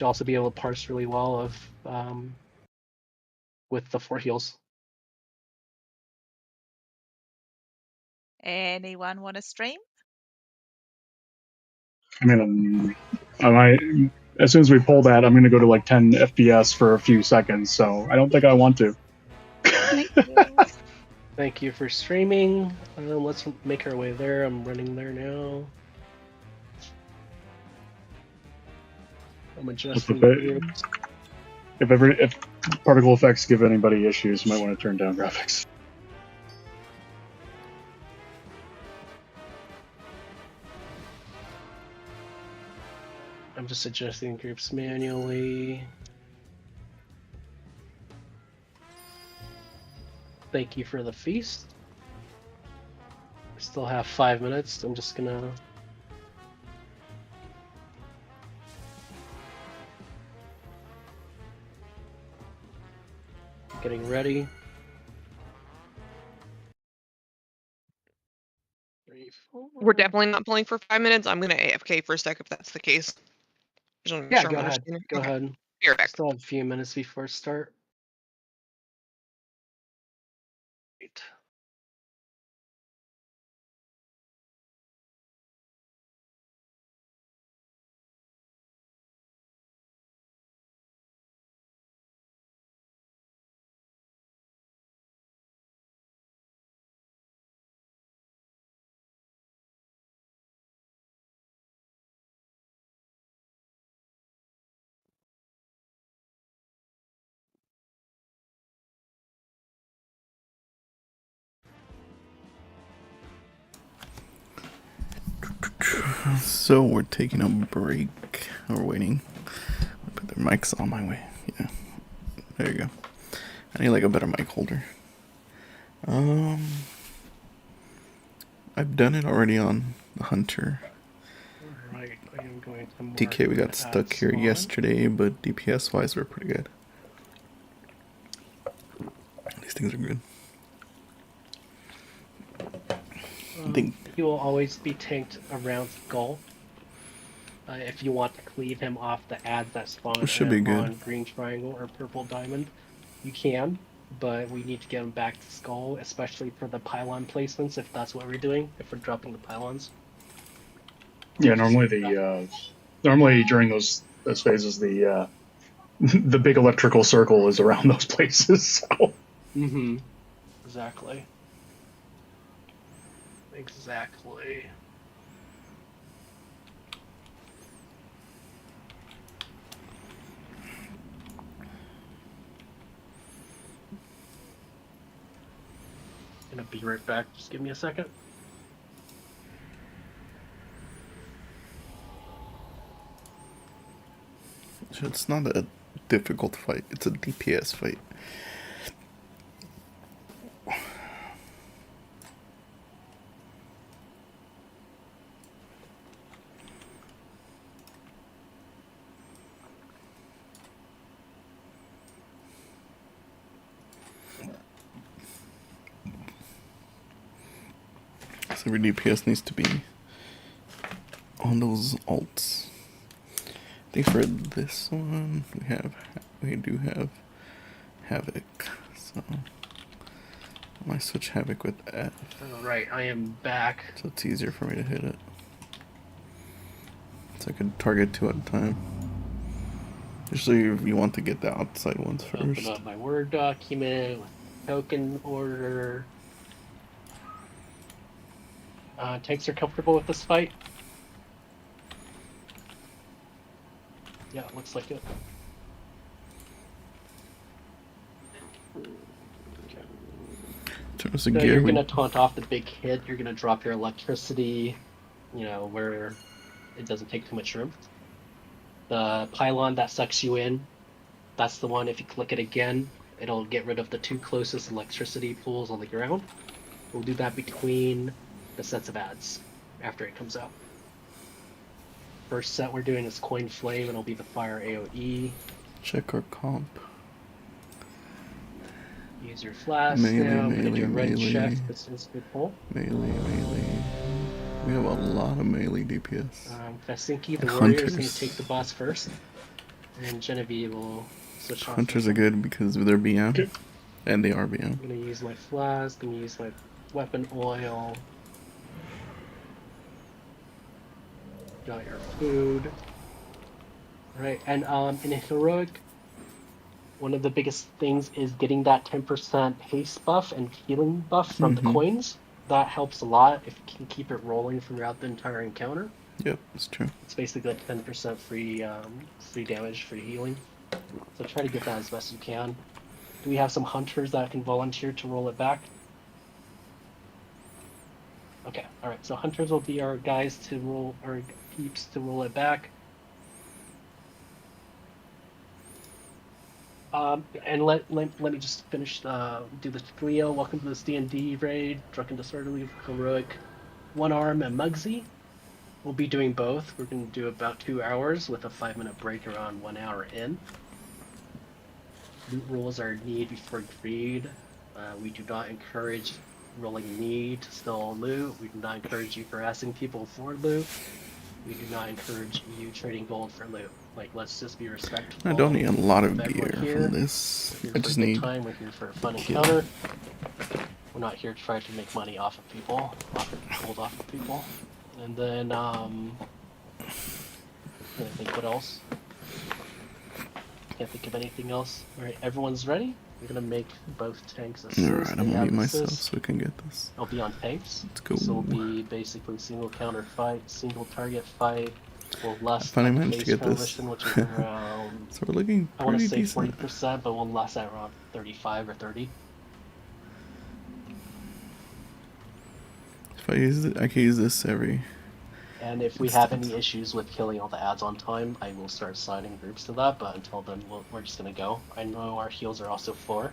Should also be able to parse really well with the 4 heals. Anyone want to stream? I mean, as soon as we pull that, I'm going to go to like 10 FPS for a few seconds, so I don't think I want to. Thank you. Thank you for streaming. Let's make our way there. I'm running there now. I'm adjusting the groups. If particle effects give anybody issues, you might want to turn down graphics. I'm just adjusting groups manually. Thank you for the feast. I still have 5 minutes. I'm just gonna getting ready. 3, 4. We're definitely not pulling for 5 minutes. I'm gonna AFK for a sec if that's the case. Yeah, go ahead. Go ahead. You're back. Still have a few minutes before start. Right. So we're taking a break. We're waiting. I'll put their mics on my way. Yeah. There you go. I need like a better mic holder. I've done it already on the Hunter. Alright, I am going to DK, we got stuck here yesterday, but DPS wise we're pretty good. These things are good. I think he will always be tanked around Skull. If you want to cleave him off the ads that spawn on Green Triangle or Purple Diamond, you can, but we need to get him back to Skull, especially for the pylon placements, if that's what we're doing, if we're dropping the pylons. Yeah, normally during those phases the the big electrical circle is around those places. So. Exactly. Exactly. Gonna be right back. Just give me a second. It's not a difficult fight. It's a DPS fight. So every DPS needs to be on those alts. I think for this one we do have Havoc, so I might switch Havoc with F. Alright, I am back. So it's easier for me to hit it. So I can target 2 at a time. Usually you want to get the outside ones first. Open up my Word document with token order. Tanks are comfortable with this fight? Yeah, it looks like it. Okay. So you're going to taunt off the big hit, you're going to drop your electricity, where it doesn't take too much room. The pylon that sucks you in, that's the one, if you click it again, it'll get rid of the 2 closest electricity pools on the ground. We'll do that between the sets of ads after it comes out. First set we're doing is Coin Flame, and it'll be the Fire AoE. Check our comp. Use your flash now. I'm gonna do a red check. This is good pull. Melee. We have a lot of melee DPS. Vasinki, the warrior, is gonna take the boss first. And Genevieve will switch off. Hunters are good because of their BM. Okay. And they are BM. I'm gonna use my flask, I'm gonna use my weapon oil. Got your food. Right, and in a heroic, one of the biggest things is getting that 10% haste buff and healing buff from the coins. That helps a lot if you can keep it rolling throughout the entire encounter. Yep, that's true. It's basically like 10% free free damage, free healing. So try to get that as best as you can. Do we have some hunters that can volunteer to roll it back? Okay, alright, so hunters will be our guys to roll, our peeps to roll it back. And let me just finish, do the trio. Welcome to this D&D raid, Drunken Disorderly, Heroic, One Arm, and Muggsy. We'll be doing both. We're going to do about 2 hours with a 5-minute break around 1 hour in. Loot rules are need before greed. We do not encourage rolling need to steal loot. We do not encourage you harassing people for loot. We do not encourage you trading gold for loot. Like, let's just be respectful. I don't need a lot of everyone gear here. from this. We're here I for a just good need. time. We're here for a fun kill. encounter. We're not here to try to make money off of people, gold off of people. And then, I think what else? Can't think of anything else. Alright, everyone's ready? We're gonna make both tanks assist. Alright, I'm They gonna have mute myself assist. so we can get this. I'll be on tanks. Let's go. So it'll be basically single counter fight, single target fight. We'll last finally at the managed to phase get this. transition, which is around, So we're looking I want to pretty say decent. 40%, but we'll last at around 35 or 30. If I use it, I can use this every. And if we have any issues with killing all the ads on time, I will start assigning groups to that, but until then, we're just gonna go. I know our heals are also 4,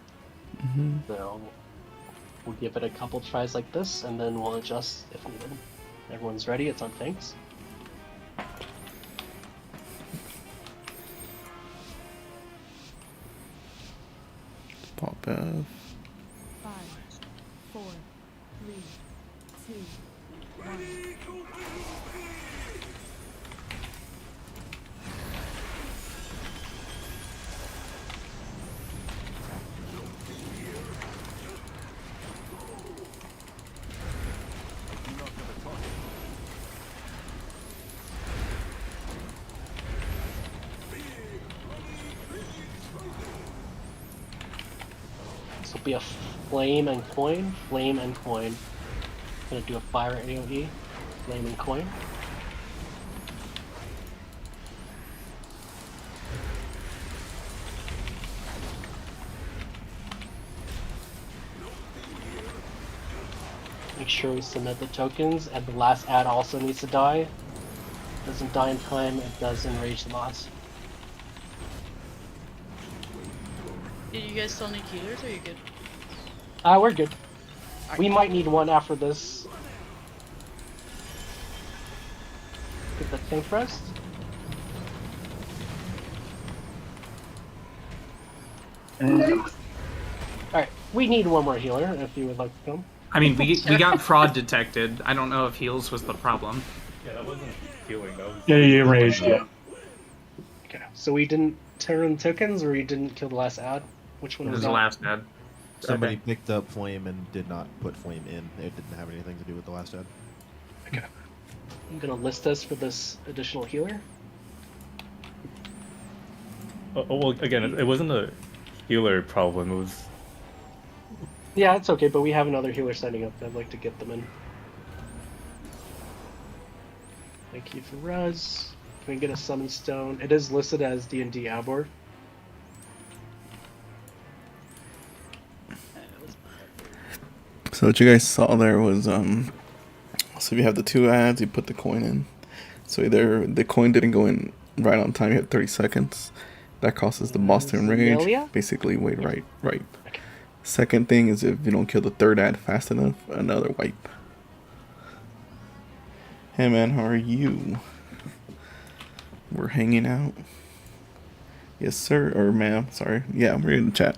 so we'll give it a couple tries like this, and then we'll adjust if needed. Everyone's ready, it's on tanks. Pop F. 5, 4, 3, 2, 1. This will be a flame and coin, flame and coin. Gonna do a fire AoE, flame and coin. Make sure we submit the tokens, and the last ad also needs to die. Doesn't die in time, it does enrage the boss. Did you guys still need healers or are you good? We're good. We might need one after this. Get the tank rest. Alright, we need one more healer if you would like to come. I mean, we got fraud detected. I don't know if heals was the problem. Yeah, that wasn't healing, that was... Yeah, you enraged, yeah. Okay, so we didn't turn tokens or we didn't kill the last ad? Which one It was was the that? last ad. Somebody Okay. picked up flame and did not put flame in. It didn't have anything to do with the last ad. Okay. I'm gonna list us for this additional healer. well, again, it wasn't a healer problem, it was... Yeah, it's okay, but we have another healer signing up. I'd like to get them in. Thank you for Res. Can we get a summon stone? It is listed as D&D Abor. So what you guys saw there was so if you have the 2 ads, you put the coin in. So either the coin didn't go in right on time, you had 30 seconds. That causes the boss to enrage. Zenalia? Basically, wait right. Okay. Second thing is if you don't kill the 3rd ad fast enough, another wipe. Hey man, how are you? We're hanging out. Yes sir, or ma'am, sorry. Yeah, I'm reading the chat.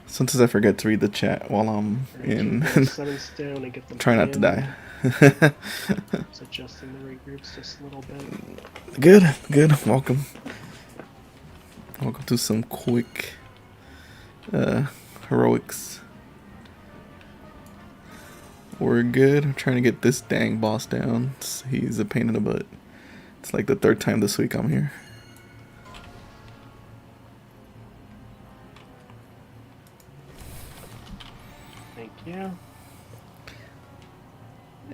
Sometimes I forget to read the chat while I'm in. Summon stone and get them Try not to in. die. Just adjusting the rate groups just a little bit. Good, welcome. I'll go do some quick heroics. We're good. I'm trying to get this dang boss down. He's a pain in the butt. It's like the 3rd time this week I'm here. Thank you.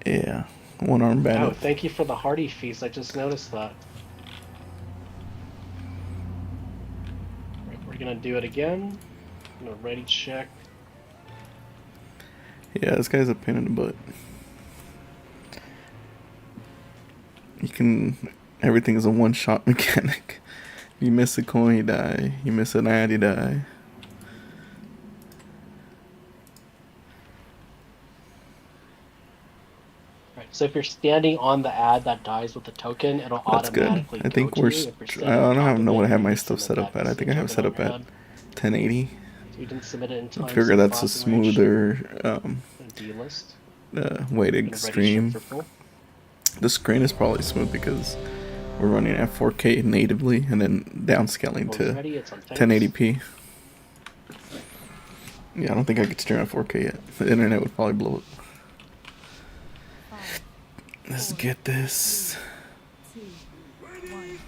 Yeah, one arm Oh, bandit. thank you for the hearty feast. I just noticed that. Right, we're gonna do it again. I'm gonna ready check. Yeah, this guy's a pain in the butt. You can. Everything is a one-shot mechanic. You miss a coin, you die. You miss an ad, you die. Right, so if you're standing on the ad that dies with the token, it'll That's good. automatically I think go we're. to you. If you're I standing on don't top of know it, what I have you my can stuff submit set up that at. I think I have it set token up on at your head. 1080. So you didn't submit it in I time. figure so that's a crossing range, smoother D-list. way to Gonna ready stream. check for full. The screen is probably smooth because we're running at 4K natively and then downscaling Phone's to ready, it's on times. 1080p. Yeah, I don't think I could stream at 4K yet. The internet would probably blow up. 5, Let's get this. 2, 1.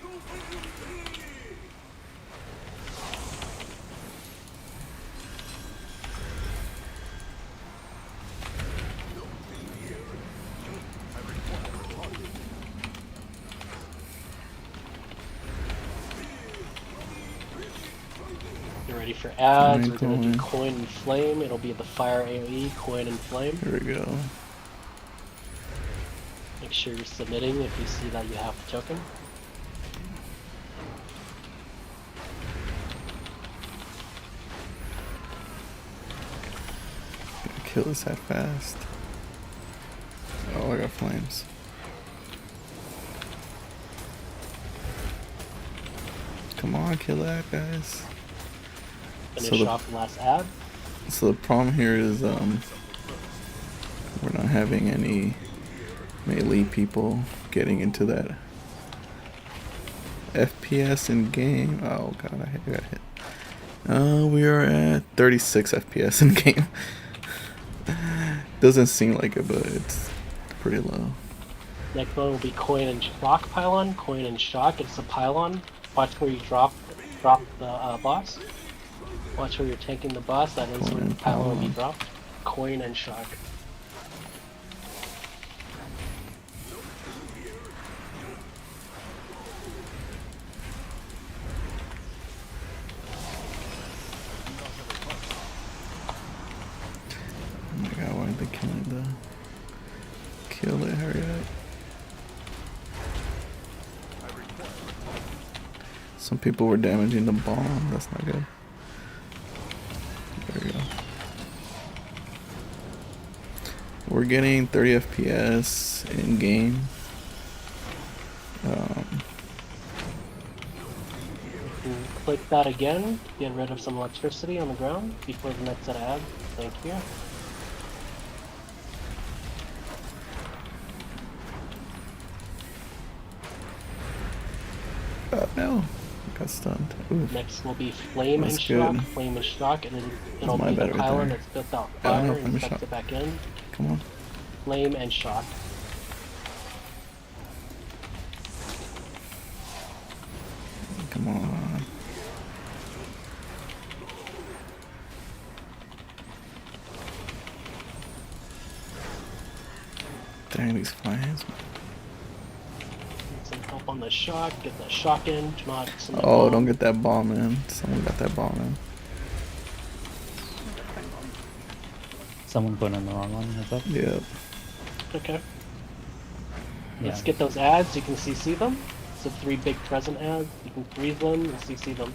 You're ready for ads. We're gonna Going. do coin and flame. It'll be the fire AoE, coin and flame. Here we go. Make sure you're submitting if you see that you have the token. Gotta kill this hat fast. Oh, I got flames. Come on, kill that, guys. Finish off the last ad. So the problem here is we're not having any melee people getting into that FPS in game. Oh god, I got hit. We are at 36 FPS in game. Doesn't seem like it, but it's pretty low. Next one will be coin and shock pylon. Coin and shock. It's a pylon. Watch where you drop the boss. Watch where you're taking the boss. That is Coin where the and pylon will be pylon. dropped. Coin and shock. Oh my god, why aren't they killing the... Kill it, hurry up. Some people were damaging the bomb, that's not good. There we go. We're getting 30 FPS in game. Click that again. Get rid of some electricity on the ground before the next set of ads. Thank you. Oh no, got stunned. Oof. Next will be flame That's and shock. good. Flame and shock, and then it'll My be the bad right pylon there. that's built out Yeah, I fire know, and flame and sets shock. it back in. Come on. Flame and shock. Come on. Dang, these flames. Some help on the shock. Get the shock in. Not some Oh, don't get that bomb in. Someone got that bomb in. Someone put in the wrong one, is that? Yep. Okay. Yeah. Let's get those ads. You can CC them. So 3 big present ads. You can freeze them and CC them.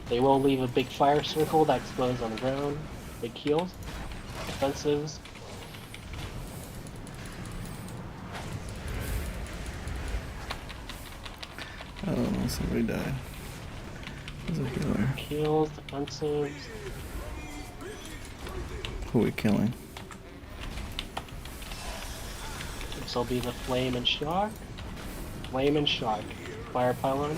They will leave a big fire circle that explodes on the ground. Big heals. Defensives. Oh no, somebody died. There's a healer. Kills. Defensives. Who are we killing? This will be the flame and shock. Flame and shock. Fire pylon.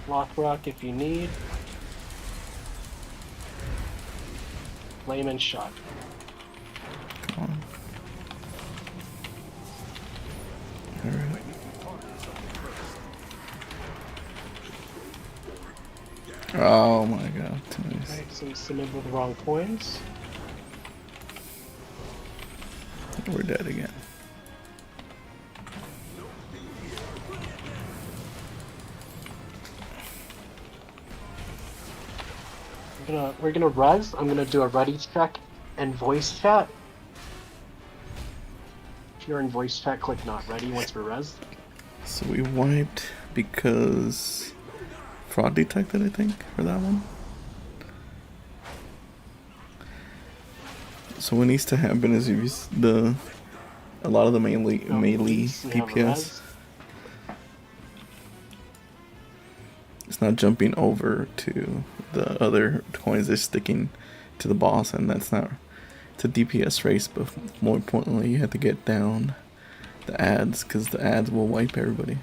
Lothrock if you need. Flame and shock. Come on. Alright. Oh my god, too nice. Alright, so we submitted the wrong coins. We're dead again. We're gonna res. I'm gonna do a ready check and voice chat. If you're in voice chat, click not ready once we're res. So we wiped because fraud detected, I think, for that one. So what needs to happen is use a lot of the melee DPS. It's not jumping over to the other coins, they're sticking to the boss, and that's not. It's a DPS race, but more importantly, you have to get down the ads, because the ads will wipe everybody.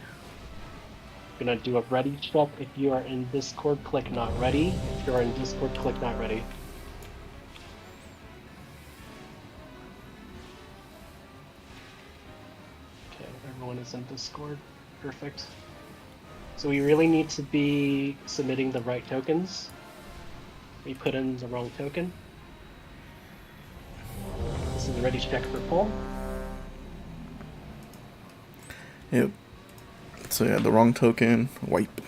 Gonna do a ready check. If you are in Discord, click not ready. If you're in Discord, click not ready. Okay, everyone is in Discord. Perfect. So we really need to be submitting the right tokens. We put in the wrong token. This is a ready check for pull. Yep. So yeah, the wrong token, wipe.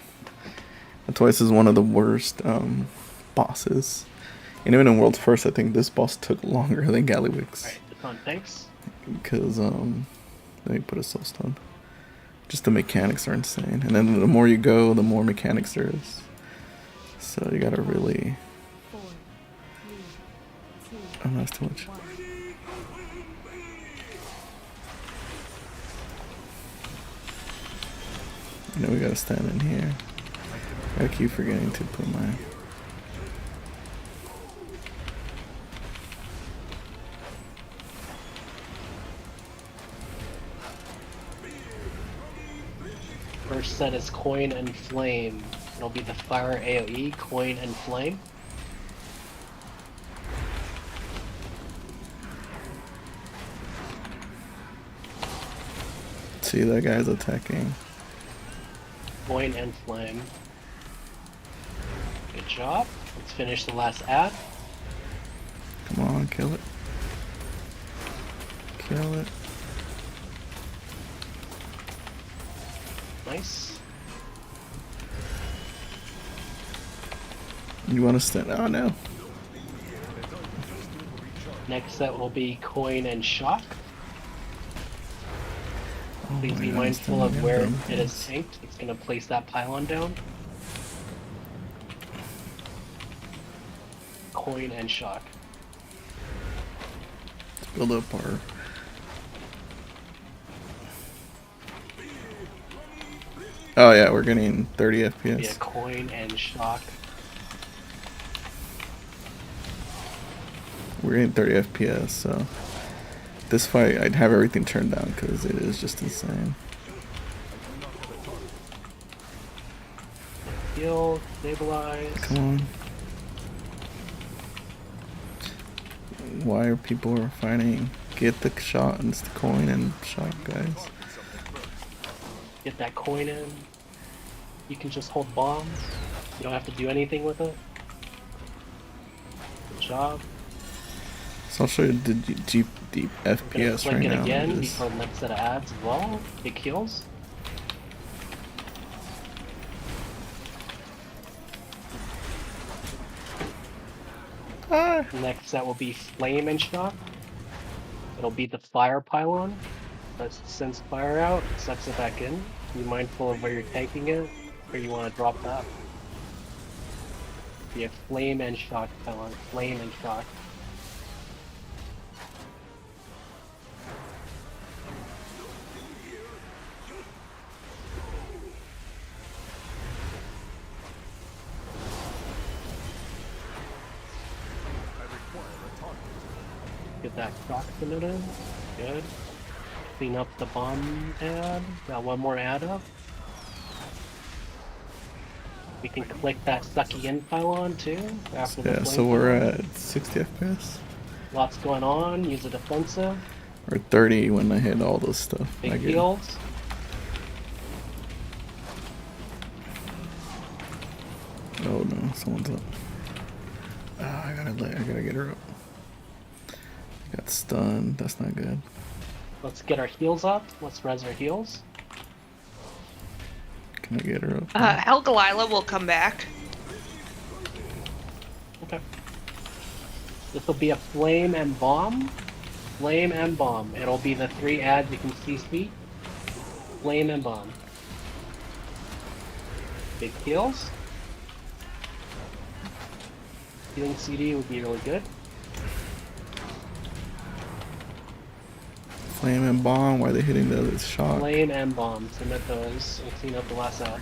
That's why this is one of the worst bosses. And even in World's First, I think this boss took longer than Gallywix. Alright, Deton, thanks. Because, let me put a soul stone. Just the mechanics are insane. And then the more you go, the more mechanics there is. So you gotta really... 4, 3, 2, Oh, no, that's too much. 1. You know, we gotta stand in here. I keep forgetting to put my... First set is coin and flame. It'll be the fire AoE, coin and flame. See, that guy's attacking. Coin and flame. Good job. Let's finish the last ad. Come on, kill it. Kill it. Nice. You wanna stand? Oh no. Next set will be coin and shock. Oh Please my be God, mindful I'm of where dumb. it is tanked. It's gonna place that pylon down. Coin and shock. Build up our... Oh yeah, we're getting 30 FPS. Yeah, coin and shock. We're getting 30 FPS, so this fight I'd have everything turned down because it is just insane. Heal, stabilize. Come on. Why are people fighting? Get the shot and the coin and shot, guys. Get that coin in. You can just hold bombs. You don't have to do anything with it. Good job. So I'll show you the deep Gonna FPS click right it now. again It is- before the next set of ads as well. Big heals. Ah! Next set will be flame and shock. It'll be the fire pylon. That sends fire out, sucks it back in. Be mindful of where you're taking it, where you want to drop that. Be a flame and shock pylon. Flame and shock. Get that shock submitted. Good. Clean up the bomb ad. Got one more ad up. We can click that sucky in pylon too. After the Yeah, flame so we're pylon. at 60 FPS. Lots going on. Use a defensive. Or 30 when I hit all this stuff. Big I get- heals. Oh no, someone's up. Ah, I gotta get her up. I got stunned. That's not good. Let's get our heals up. Let's res our heals. Can I get her up? Helgalila will come back. Okay. This will be a flame and bomb. Flame and bomb. It'll be the 3 ads you can CC. Flame and bomb. Big heals. Healing CD would be really good. Flame and bomb. Why are they hitting the other shock? Flame and bomb. Submit those and clean up the last ad.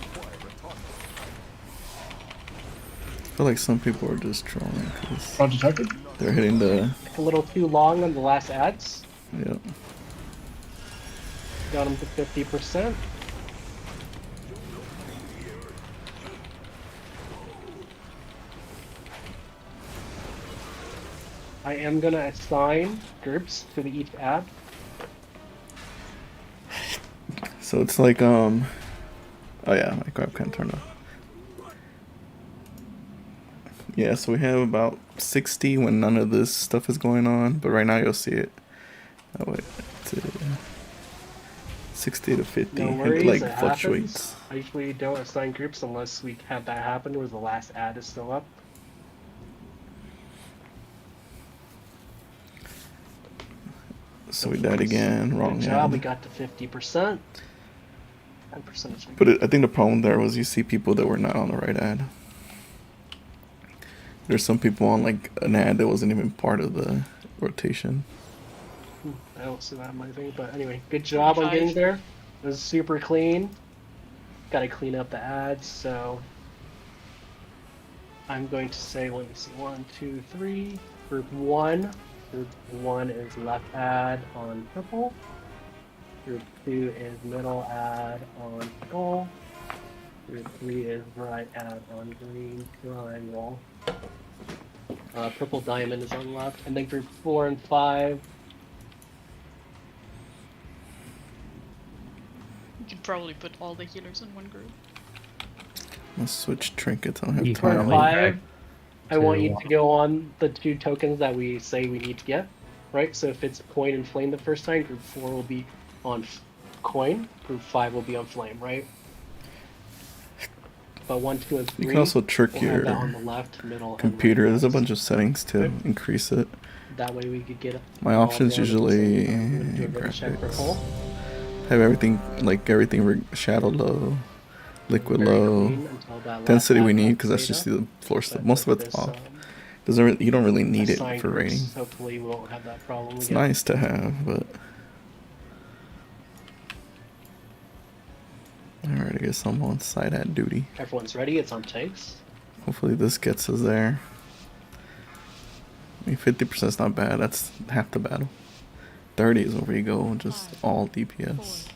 I feel like some people are just trolling because Fraud detected. they're hitting the. A little too long on the last ads. Yep. Got them to 50%. I am gonna assign groups to each ad. So it's like oh yeah, my grab can't turn off. Yeah, so we have about 60 when none of this stuff is going on, but right now you'll see it. Oh wait, 60 to 50. No worries, it like it fluctuates. happens. I usually don't assign groups unless we have that happen where the last ad is still up. So we died again, wrong Good job, ad. we got to 50%. 10%. But I think the problem there was you see people that were not on the right ad. There's some people on like an ad that wasn't even part of the rotation. I don't see that in my thing, but anyway, good job on getting there. It was super clean. Gotta clean up the ads, so I'm going to say, let me see, 1, 2, 3. Group 1. Group 1 is left ad on purple. Group 2 is middle ad on gold. Group 3 is right ad on green triangle. Purple diamond is on left. And then group 4 and 5. You could probably put all the healers in one group. Let's switch trinkets. I don't have You time. Group Currently, 5, I want you to- to go on the 2 tokens that we say we need to get. Right? So if it's coin and flame the first time, group 4 will be on coin. Group 5 will be on flame, right? But 1, 2, and 3. You can also trick we'll have your that on the left, middle, computer. and There's a left. bunch of settings to Okay. increase it. That way we could get it. My all options down at the usually same time. Do a bit of check for graphics. full. Have everything shadow low, liquid Very low, clean until that last density we ad need has because that's data. just the floor stuff. But Most of with it's this, off. You don't really need it assigned for groups, rating. Hopefully we won't have that problem It's again. nice to have, but alright, I guess I'm on side ad duty. Everyone's ready, it's on takes. Hopefully this gets us there. I mean, 50% is not bad. That's half the battle. 30 is where you go, just all DPS.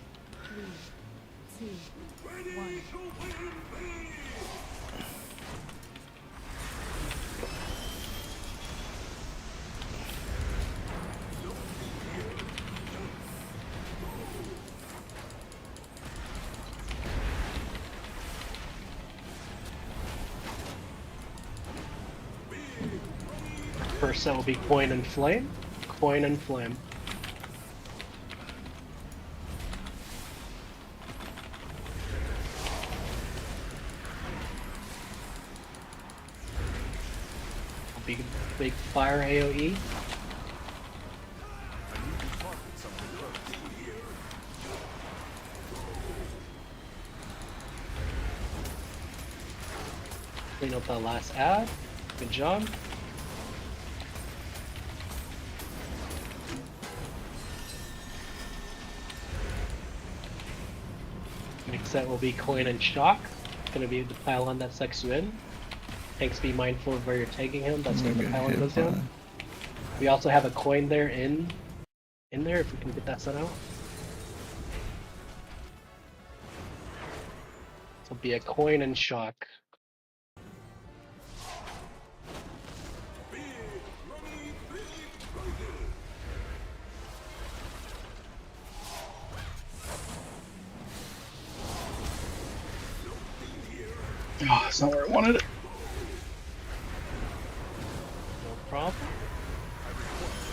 3, 2, 1. First set will be coin and flame. Coin and flame. Big fire AoE. Clean up that last ad. Good job. Next set will be coin and shock. It's gonna be the pylon that sucks you in. Tanks, be mindful of where you're taking him. That's where the Maybe pylon hit goes by- down. We also have a coin there in there if we can get that set out. So it'll be a coin and shock. Oh, that's not where I wanted it. No problem.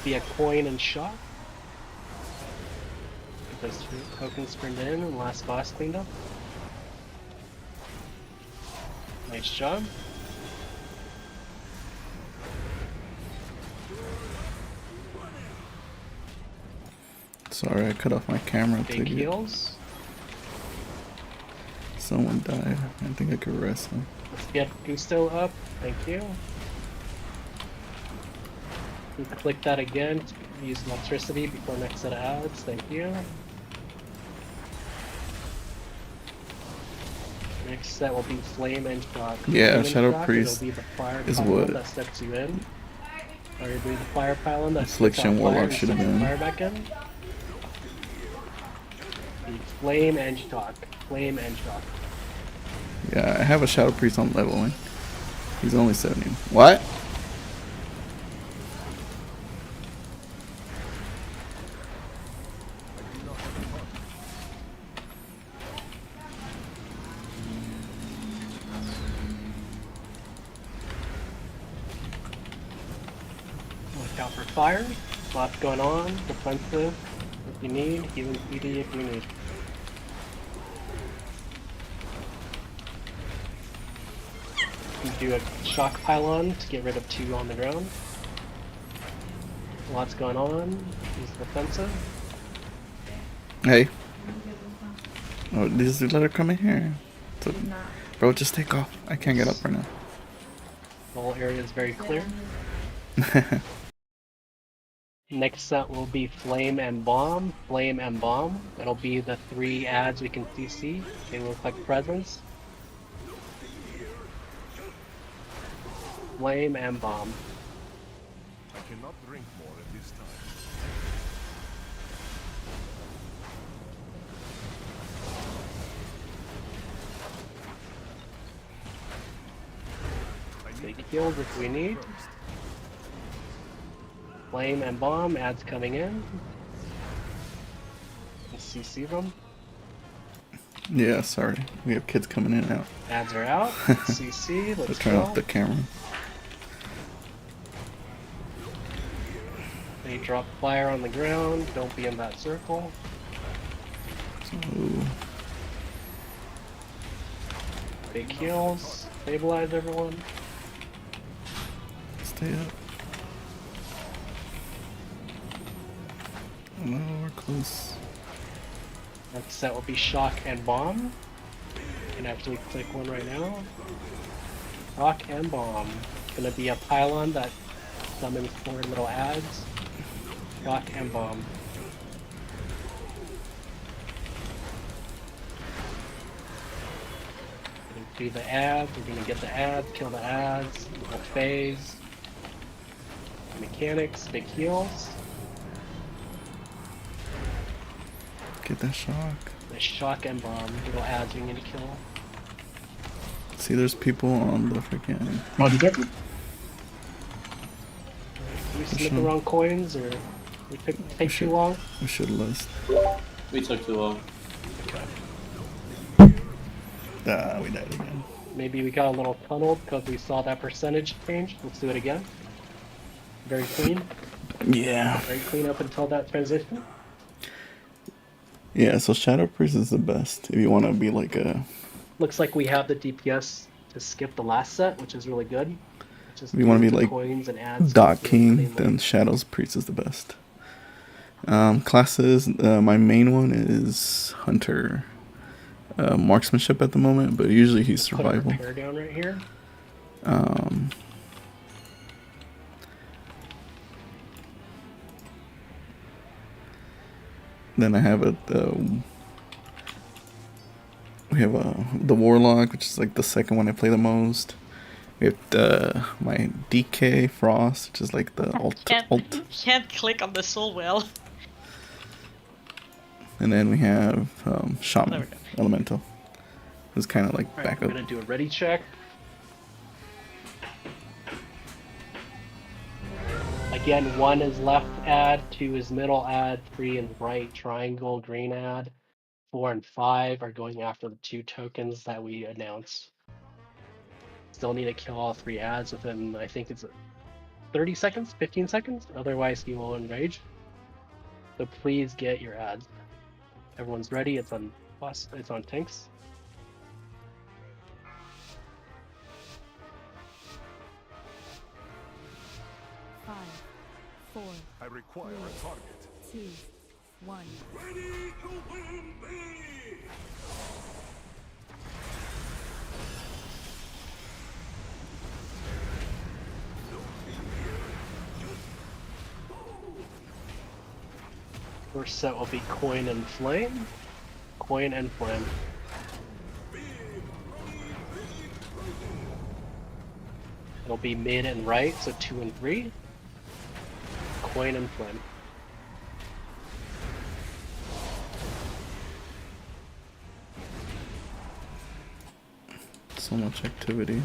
Be a coin and shot. Get those tokens turned in and last boss cleaned up. Nice job. Sorry, I cut off my camera Big to heals. someone died. I think I could rest him. Let's get Gusto up. Thank you. You can click that again. Use electricity before next set of ads. Thank you. Next set will be Flame and Shock. Yeah, Flame Shadow and Shock, Priest it'll be the fire is pylon what that steps you in. Or it'll be the fire pylon that Affliction spits out fire Warlock and should have sends the been. fire back in. The Flame and Shock. Flame and Shock. Yeah, I have a Shadow Priest on leveling. He's only 70. What? Look out for fire. Lots going on. Defensive if you need. Healing PD if you need. You do a shock pylon to get rid of 2 on the ground. Lots going on. Use defensive. Hey. Oh, just let her come in here. So, bro, just take off. I can't get up right now. The whole area is very clear. Next set will be Flame and Bomb. Flame and Bomb. That'll be the 3 ads we can CC. They look like presents. Flame and Bomb. I cannot drink more at this time. Big heals if we need. Flame and Bomb, ads coming in. CC them. Yeah, sorry. We have kids coming in and out. Ads are out. CC, let's Turn go. off the camera. They drop fire on the ground. Don't be in that circle. Ooh. Big heals. Stabilize everyone. Stay up. Oh, no, we're close. Next set will be Shock and Bomb. You can actually click one right now. Shock and Bomb. It's gonna be a pylon that summons 4 little ads. Shock and Bomb. Gonna do the ads. We're gonna get the ads, kill the ads, little phase. Mechanics, big heals. Get that shock. The Shock and Bomb, little ads you need to kill. See, there's people on the freaking. Oh, detected. Did we submit the wrong coins, or we take too long? We should list. We took too long. Okay. We died again. Maybe we got a little tunneled because we saw that percentage change. Let's do it again. Very clean. Yeah. Very clean up until that transition. Yeah, so Shadow Priest is the best if you want to be like a. Looks like we have the DPS to skip the last set, which is really good. Just If you want to be the like coins and ads Dot really King, cleanly. then Shadow's Priest is the best. Classes, my main one is Hunter. Marksmanship at the moment, but usually he's Put a survival. repair down right here. Then I have we have the Warlock, which is like the second one I play the most. We have my DK Frost, which is like the alt. Can't click on the soul well. And then we have Shaman Elemental, who's kind of like All right, backup. we're gonna do a ready check. Again, 1 is left ad, 2 is middle ad, 3 is right triangle green ad, 4 and 5 are going after the 2 tokens that we announced. Still need to kill all 3 ads within, I think it's 30 seconds, 15 seconds. Otherwise, he will enrage. So please get your ads. Everyone's ready. It's on boss. It's on tanks. Five, four, I require a target. 2, 1. Ready to win, baby! First set will be coin and flame. Coin and flame. It'll be mid and right, so 2 and 3. Coin and flame. So much activity.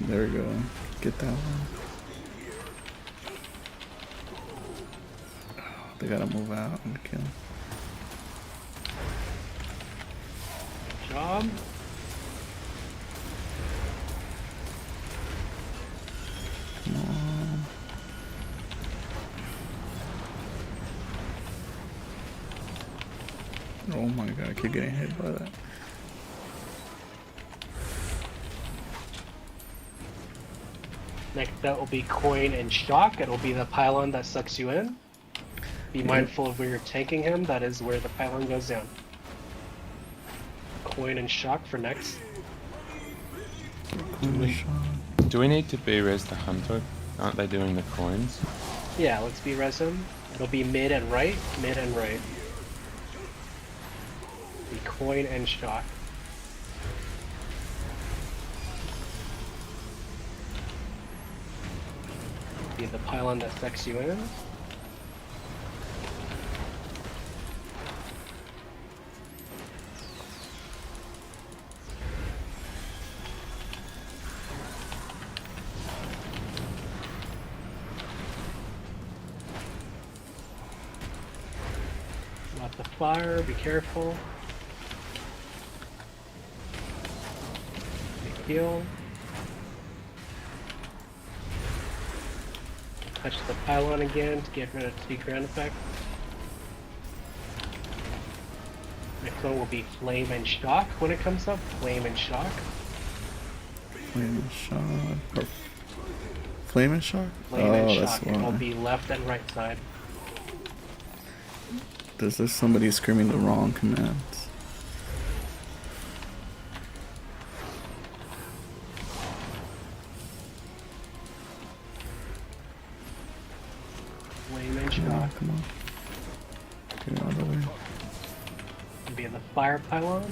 There we go. Get that one. They gotta move out and kill. Job. Come on. Oh my god, I keep getting hit by that. Next up will be coin and shock. It'll be the pylon that sucks you in. Be mindful of where you're tanking him. That is where the pylon goes down. Coin and shock for next. Do we need to be-res the hunter? Aren't they doing the coins? Yeah, let's be res him. It'll be mid and right. Mid and right. Be coin and shock. Be the pylon that sucks you in. Lots of fire, be careful. Big heal. Touch the pylon again to get rid of the ground effect. Next one will be flame and shock when it comes up. Flame and shock. Flame and shock. Or flame and shock? Flame and that's shock. It'll why. be left and right side. There's somebody screaming the wrong commands. Flame and Come on, shock. come on. Get out of the way. It'll be in the fire pylon.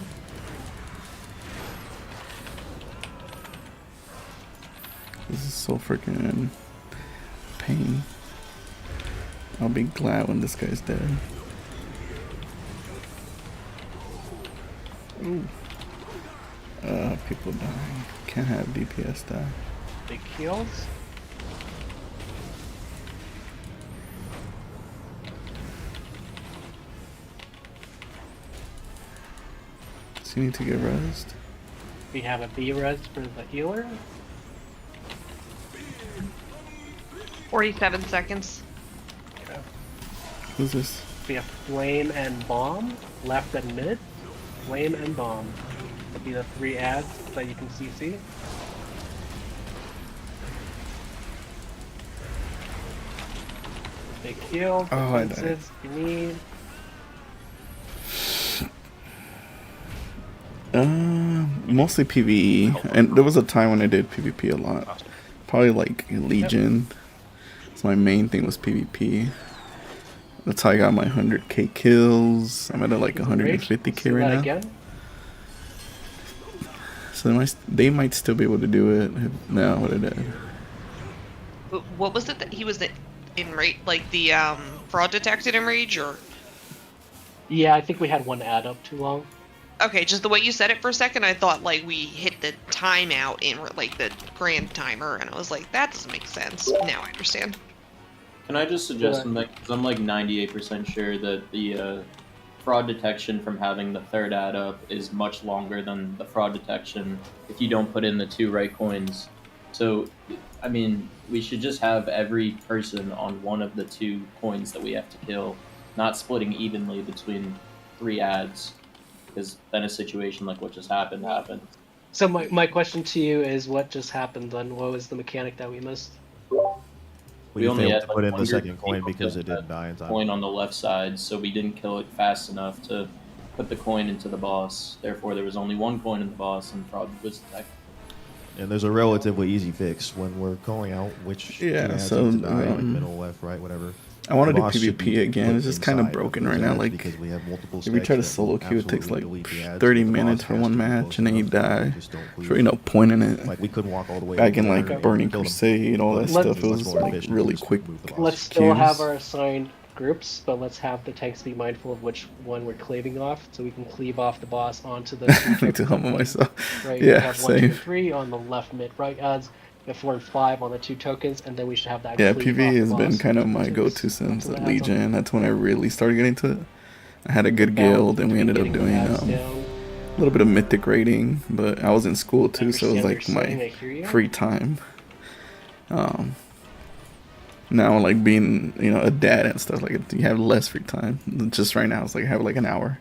This is so freaking pain. I'll be glad when this guy's dead. Ooh. People dying. Can't have DPS die. Big heals. So you need to get rezzed. We have a B res for the healer. 47 seconds. Okay. Who's this? We have flame and bomb, left and mid. Flame and bomb. That'll be the 3 ads that you can CC. Big heal, Oh, I died. defenses if you need. Mostly PvE, and there was a time when I did PvP a lot. Probably like Legion. So my main thing was PvP. That's how I got my 100k kills. I'm at like 150k right now. Again. So they might still be able to do it. No, what I did. What was it that he was in rage? Like the fraud detected in rage, or? Yeah, I think we had one ad up too long. Okay, just the way you said it for a second, I thought like we hit the timeout in like the grand timer, and I was like, that doesn't make sense. Now I understand. Can I just suggest something? Because I'm like 98% sure that the fraud detection from having the third add up is much longer than the fraud detection if you don't put in the 2 right coins. So, I mean, we should just have every person on one of the 2 coins that we have to kill, not splitting evenly between 3 ads, because then a situation like what just happened happened. So my question to you is, what just happened then? What was the mechanic that we missed? We only only failed had to put in the 100 second coin people because kill it didn't that die in time. coin on the left side, so we didn't kill it fast enough to put the coin into the boss. Therefore, there was only 1 coin in the boss, and fraud was detected. And there's a relatively easy fix when we're calling out which ads so, need to die, like middle, left, right, whatever. I want to The do boss should be PvP again. put It's just kind of inside broken those right now. ads Like, because we have multiple if we try to specs that solo will queue, it takes like absolutely delete the ads, 30 but the minutes boss for has one to be match, close and then you enough that die. we just don't There's really no point in it. Like, we couldn't walk all the way Back in over like there and Burning kill them. Crusade, all that Let's- stuff, it much was more like efficient really just quick. move the boss. Let's still have queues. our assigned groups, but let's have the tanks be mindful of which one we're cleaving off, so we can cleave off the boss onto the. I need to humble myself. Right, Yeah, we have 1, 2, same. and 3 on the left, mid, right ads. We have 4 and 5 on the 2 tokens, and then we should have that. Yeah, cleave PvE off the has been boss kind of onto my the- go-to since onto the ads on- Legion. That's when I really started getting to it. I had a good balance guild, and we between ended up getting the doing ads down. a little bit of mythic raiding, but I was in school too, so it was understand like what you're saying, my I hear you. free time. Now, like being, a dad and stuff, like you have less free time. Just right now, it's like I have like an hour.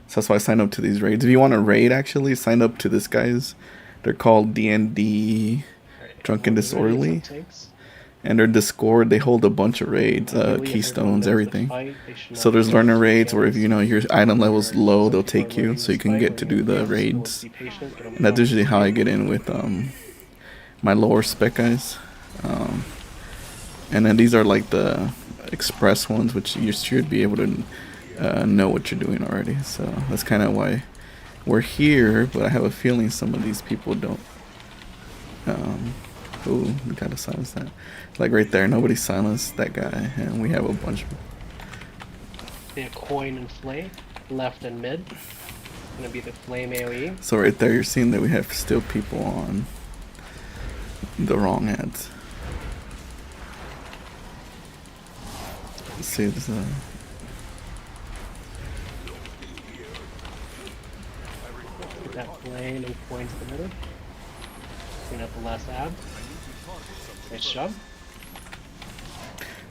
So that's why I signed up to these raids. If you want to raid, actually, sign up to this guys. They're called D&D Drunken Disorderly. And their Discord, they hold a bunch of raids, keystones, everything. So there's learner raids where if your item level's low, they'll take you, so you can get to do the raids. And that's usually how I get in with my lower spec guys. And then these are like the express ones, which you should be able to know what you're doing already. So that's kind of why we're here, but I have a feeling some of these people don't. Oh, we gotta silence that. Like right there, nobody silenced that guy, and we have a bunch of. Yeah, coin and flame, left and mid. Gonna be the flame AoE. So right there, you're seeing that we have still people on the wrong ads. Let's see this. Get that flame and coin to the middle. Clean up the last ab. Nice job.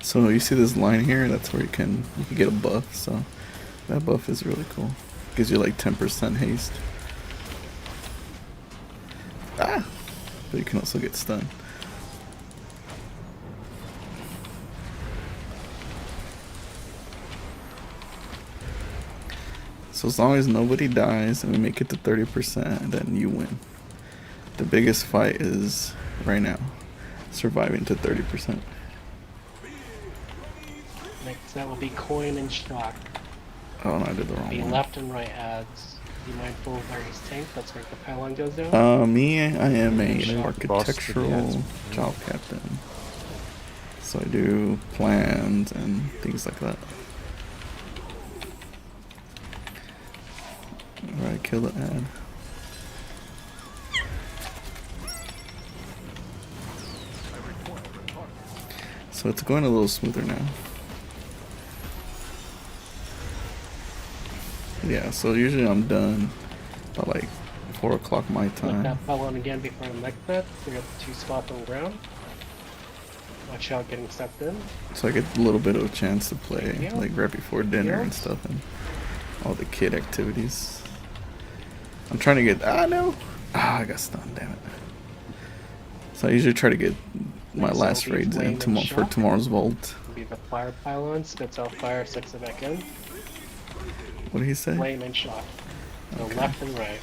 So you see this line here? That's where you can get a buff. So that buff is really cool. Gives you like 10% haste. Ah! But you can also get stunned. So as long as nobody dies and we make it to 30%, then you win. The biggest fight is right now surviving to 30%. Next that will be coin and shock. Oh no, I did the wrong Be one. left and right ads. Be mindful of where he's tank. That's where the pylon goes down. Me, I am an Shock. architectural job captain. So I do plans and things like that. Alright, kill the ad. So it's going a little smoother now. Yeah, so usually I'm done by like 4 o'clock my Let time. that pylon again before the next set. We got the 2 spots on the ground. Watch out getting sucked in. So I get a little bit of a chance to play Yeah. like right before dinner and Yeah. stuff and all the kid activities. I'm trying to get I got stunned, damn it. So I usually try to get my Next last will be raids in flame and for shock. tomorrow's vault. Be the fire pylon, spits out fire, sucks it back in. What did he say? Flame and shock. So Okay. left and right.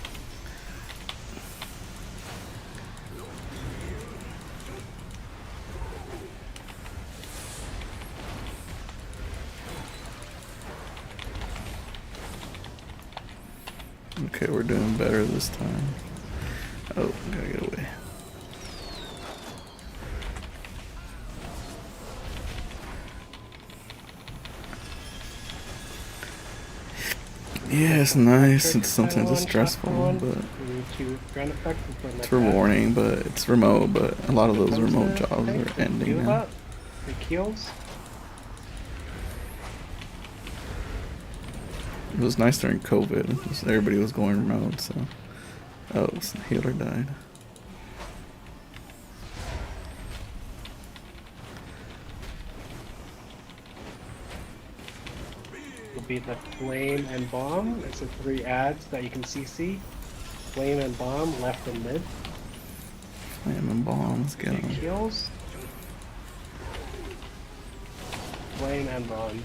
Okay, we're doing better this time. Oh, gotta get away. Yeah, it's nice. It's sometimes it's stressful, but it's rewarding. But it's remote. But a lot of those remote jobs are ending now. The kills. It was nice during COVID. Everybody was going remote, so. Oh, the healer died. Will be the flame and bomb. It's the 3 ads that you can CC. Flame and bomb, left and mid. Flame and bombs, get 'em. Heals. Flame and bomb.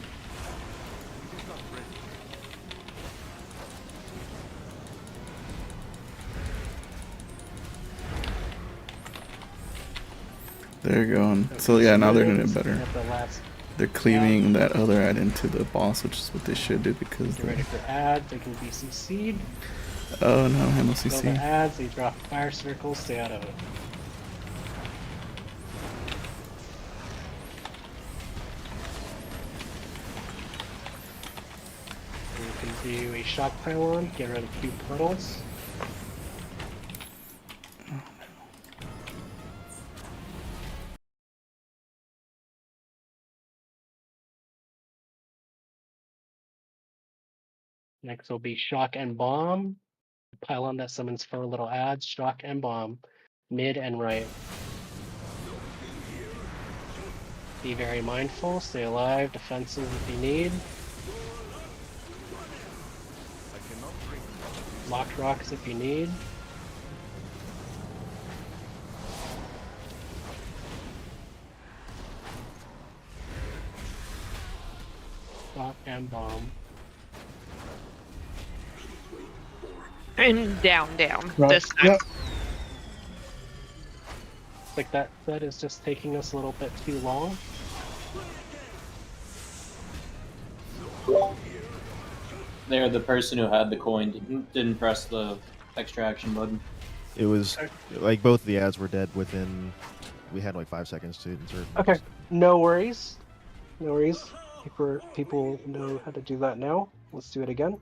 They're going. So yeah, now they're doing it better. At the last. They're cleaving that other ad into the boss, which is what they should do because. Get ready for ads. They can be CC'd. Oh no, I have no Kill the CC. ads. They drop fire circles. Stay out of it. You can do a shock pylon. Get rid of 2 puddles. Next will be shock and bomb. Pylon that summons 4 little ads. Shock and bomb. Mid and right. Be very mindful. Stay alive. Defensive if you need. Locked rocks if you need. Shock and bomb. And down. Right. This time. Yep. Like that is just taking us a little bit too long. There, the person who had the coin didn't press the extraction button. It was like both the ads were dead within. We had like 5 seconds to insert. Okay, no worries. No worries. People know how to do that now. Let's do it again.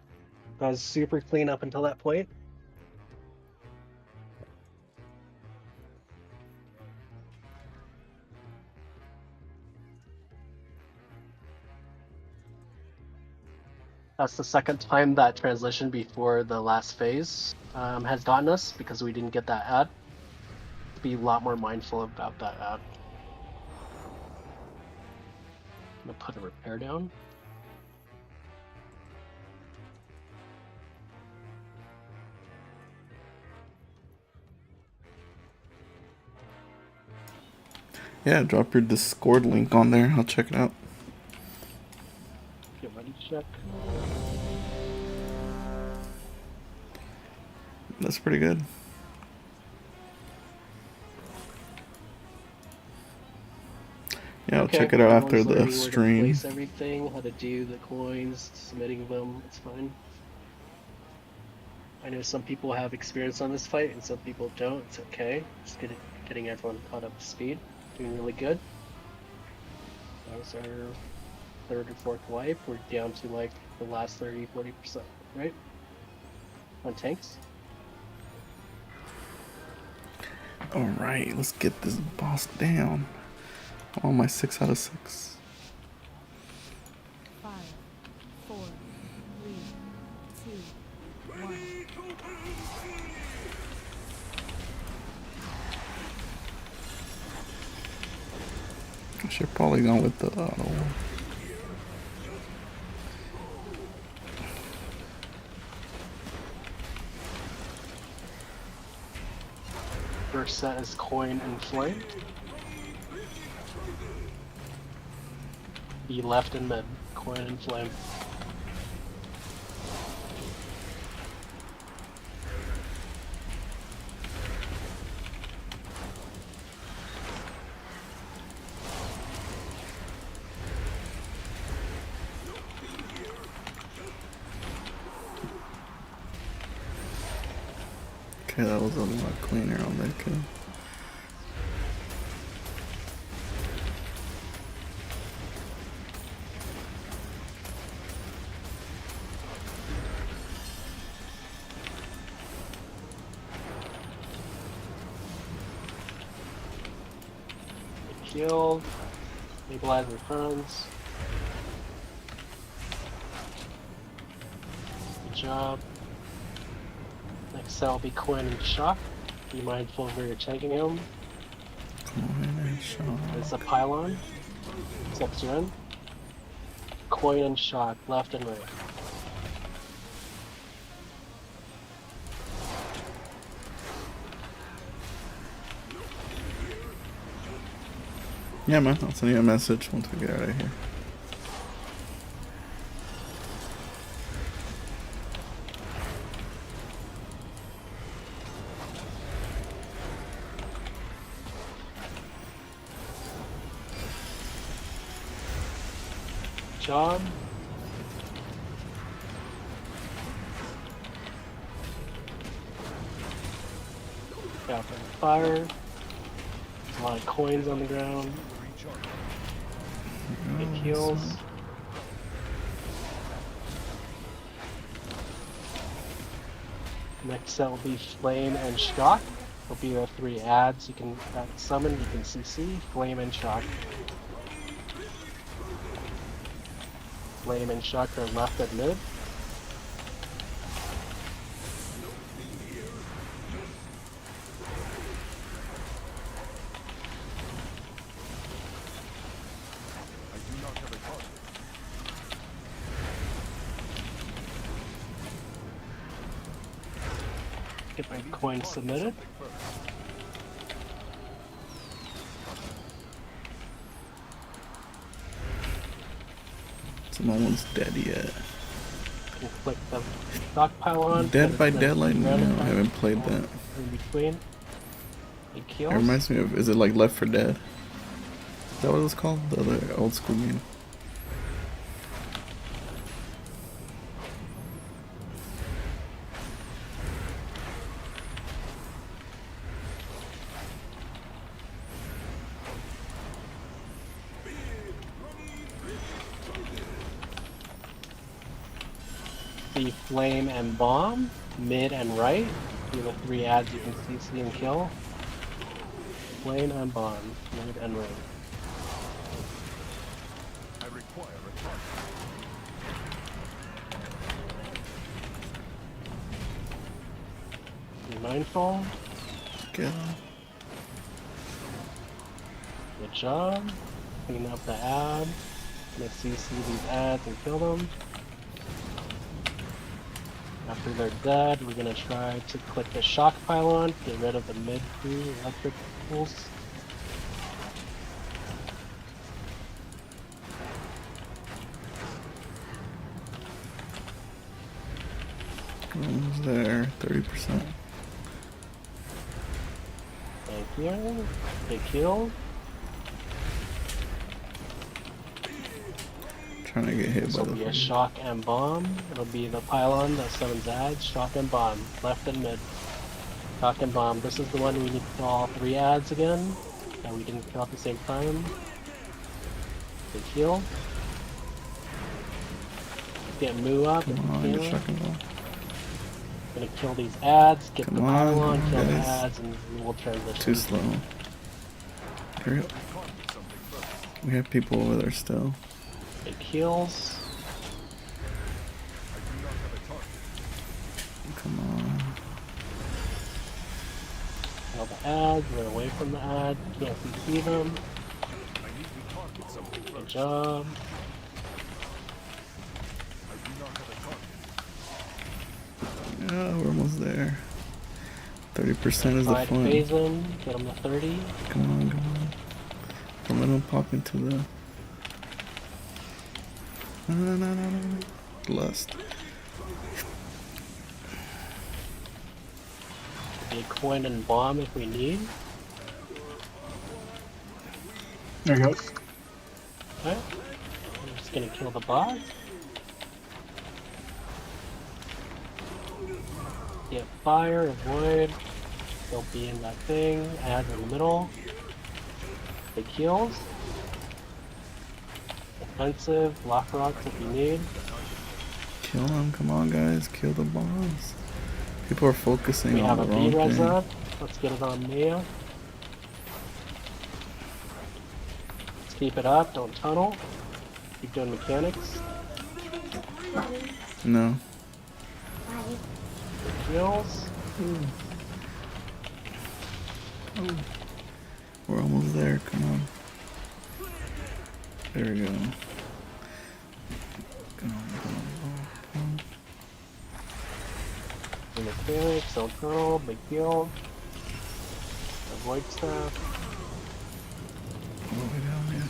That was super clean up until that point. That's the second time that translation before the last phase has gotten us because we didn't get that ad. Be a lot more mindful about that ad. I'm gonna put a repair down. Yeah, drop your Discord link on there. I'll check it out. Get ready to check. That's pretty good. Yeah, I'll check it out after everyone's the learning where to stream. place everything, how to do the coins, submitting them. It's fine. I know some people have experience on this fight and some people don't. It's okay. Just getting everyone caught up to speed. Doing really good. That was our 3rd or 4th wipe. We're down to like the last 30-40%, right? On tanks. Alright, let's get this boss down. I'm on my 6 out of 6. 5, 4, 3, 2, 1. I should probably go with the auto. First set is coin and flame. Be left and mid. Coin and flame. Okay, that was a lot cleaner on that kill. Shield. Stabilize returns. job. Next cell will be coin and shock. Be mindful of where you're taking him. Coin and shock. It's a pylon. Steps you in. Coin and shock, left and right. Yeah, man. I'll send you a message once we get out of here. Job. Got fire. A lot of coins on the ground. Big heals. Next set will be Flame and Shock. Will be the 3 adds you can summon, you can CC, Flame and Shock. Flame and Shock are left and mid. Get my coin submitted. So no one's dead yet. We'll click the stockpile on. Dead by Deadlight? No, I haven't played that. In between. It kills. It reminds me of, is it like Left 4 Dead? Is that what it's called? The other old school game. The Flame and Bomb, mid and right. These are the 3 adds you can CC and kill. Flame and Bomb, mid and right. I require a target. Be mindful. Good. Good job. Clean up the ad. Let's CC these ads and kill them. After they're dead, we're gonna try to click the shock pylon, get rid of the mid 2 electric pulse. Almost there, 30%. Thank you. Big heal. Trying to get hit This by will be a the shock and bomb. It'll be the pylon that summons ads. Shock and bomb, left and mid. Shock and bomb. This is the one we need to kill all 3 ads again. That we didn't kill at the same time. Big heal. Get Moo up if Come on, you get can. shock and bomb. Gonna kill these ads, get Come the on, pylon, kill the guys. ads, and we'll transition. Too slow. Hurry up. We have people over there still. Big heals. Come on. Kill the ads, run away from the ad, can't CC them. Good job. Yeah, we're almost there. 30% is the Try to fun. phase them, get them to 30. Come on, come on. Don't let them pop into the... No. Lust. Be a coin and bomb if we need. There you go. Okay. I'm just gonna kill the boss. Get fire, avoid. Don't be in that thing. Add in the middle. Big heals. Offensive, block rocks if you need. Kill them, come on guys, kill the bombs. People are focusing We on have the a wrong B-res thing. up. Let's get it on Mia. Let's keep it up, don't tunnel. Keep doing mechanics. No. heals. We're almost there. Come on. There we go. Come on. The mechanics, Cell Colonel, big heal. Avoid stuff. All the way down, yeah.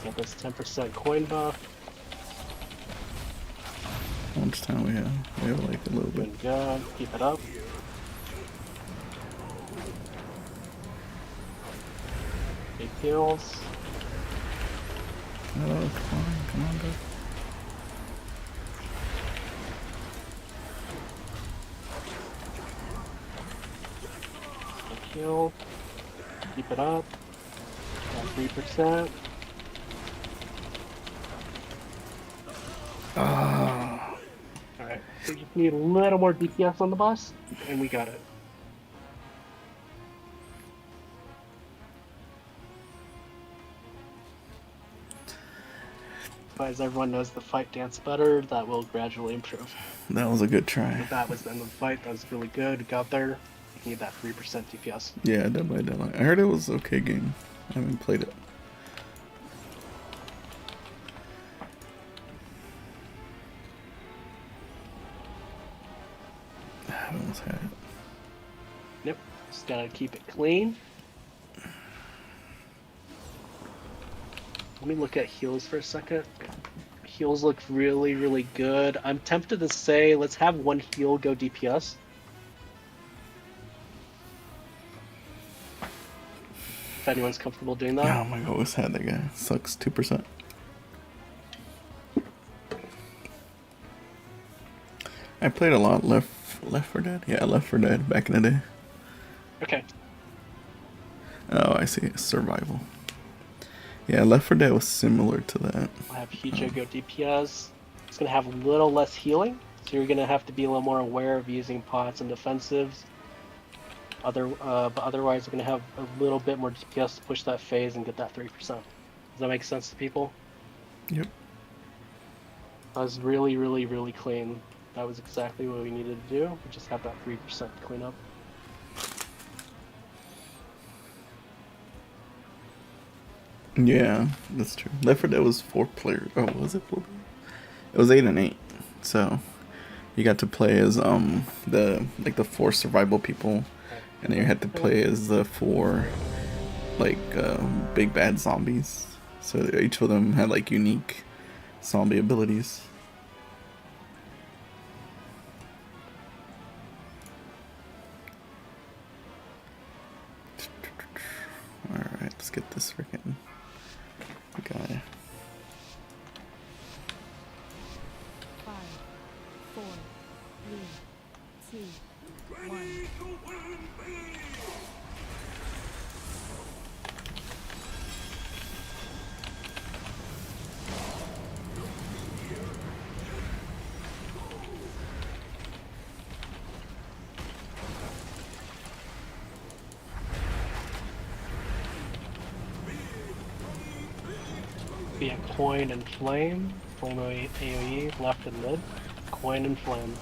Get this 10% coin buff. How much time we have? We have like a little bit. Doing good. Keep it up. Big heals. Oh, come on, go. Big heal. Keep it up. Got 3%. Ah. Alright, we just need a little more DPS on the boss, and we got it. But as everyone knows the fight dance better, that will gradually improve. That was a good try. That was the end of the fight, that was really good, we got there. You need that 3% DPS. Yeah, Dead by Daylight. I heard it was okay game. I haven't played it. I almost had it. Yep, just gotta keep it clean. Let me look at heals for a second. Heals look really, really good. I'm tempted to say let's have one heal go DPS. If anyone's comfortable doing that. Oh my god, always had that guy. Sucks 2%. I played a lot Left 4 Dead? Yeah, Left 4 Dead back in the day. Okay. Oh, I see. Survival. Yeah, Left 4 Dead was similar to that. I'll have Hijo go DPS. It's going to have a little less healing, so you're going to have to be a little more aware of using pots and defensives. But otherwise, we're going to have a little bit more DPS to push that phase and get that 3%. Does that make sense to people? Yep. That was really, really, really clean. That was exactly what we needed to do. We just have that 3% to clean up. Yeah, that's true. Left 4 Dead was 4 players. Oh, was it 4 players? It was 8 and 8. So you got to play as the 4 survival people, and then you had to play as the 4 big bad zombies. So each of them had like unique zombie abilities. Alright, let's get this freaking guy. 5, 4, 3, 2, 1. Be a coin and flame. Flame AoE, left and mid. Coin and flame.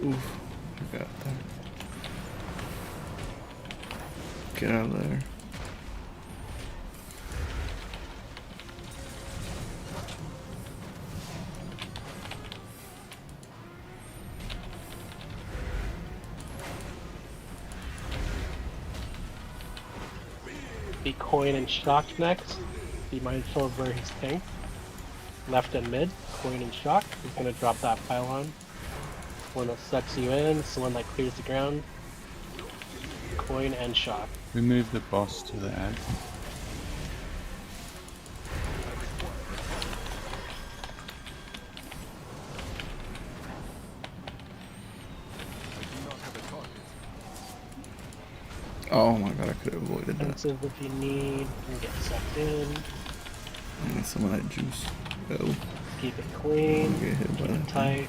Oof, I got that. Get out of there. Be coin and shock next. Be mindful of where he's tanked. Left and mid, coin and shock. He's gonna drop that pylon. One that sucks you in, it's the one that clears the ground. Coin and shock. We move the boss to the edge. Oh my god, I could have avoided that. Defensive if you need, and get sucked in. I need some of that juice. Oh. Keep it clean. Get hit by Keep it that tight.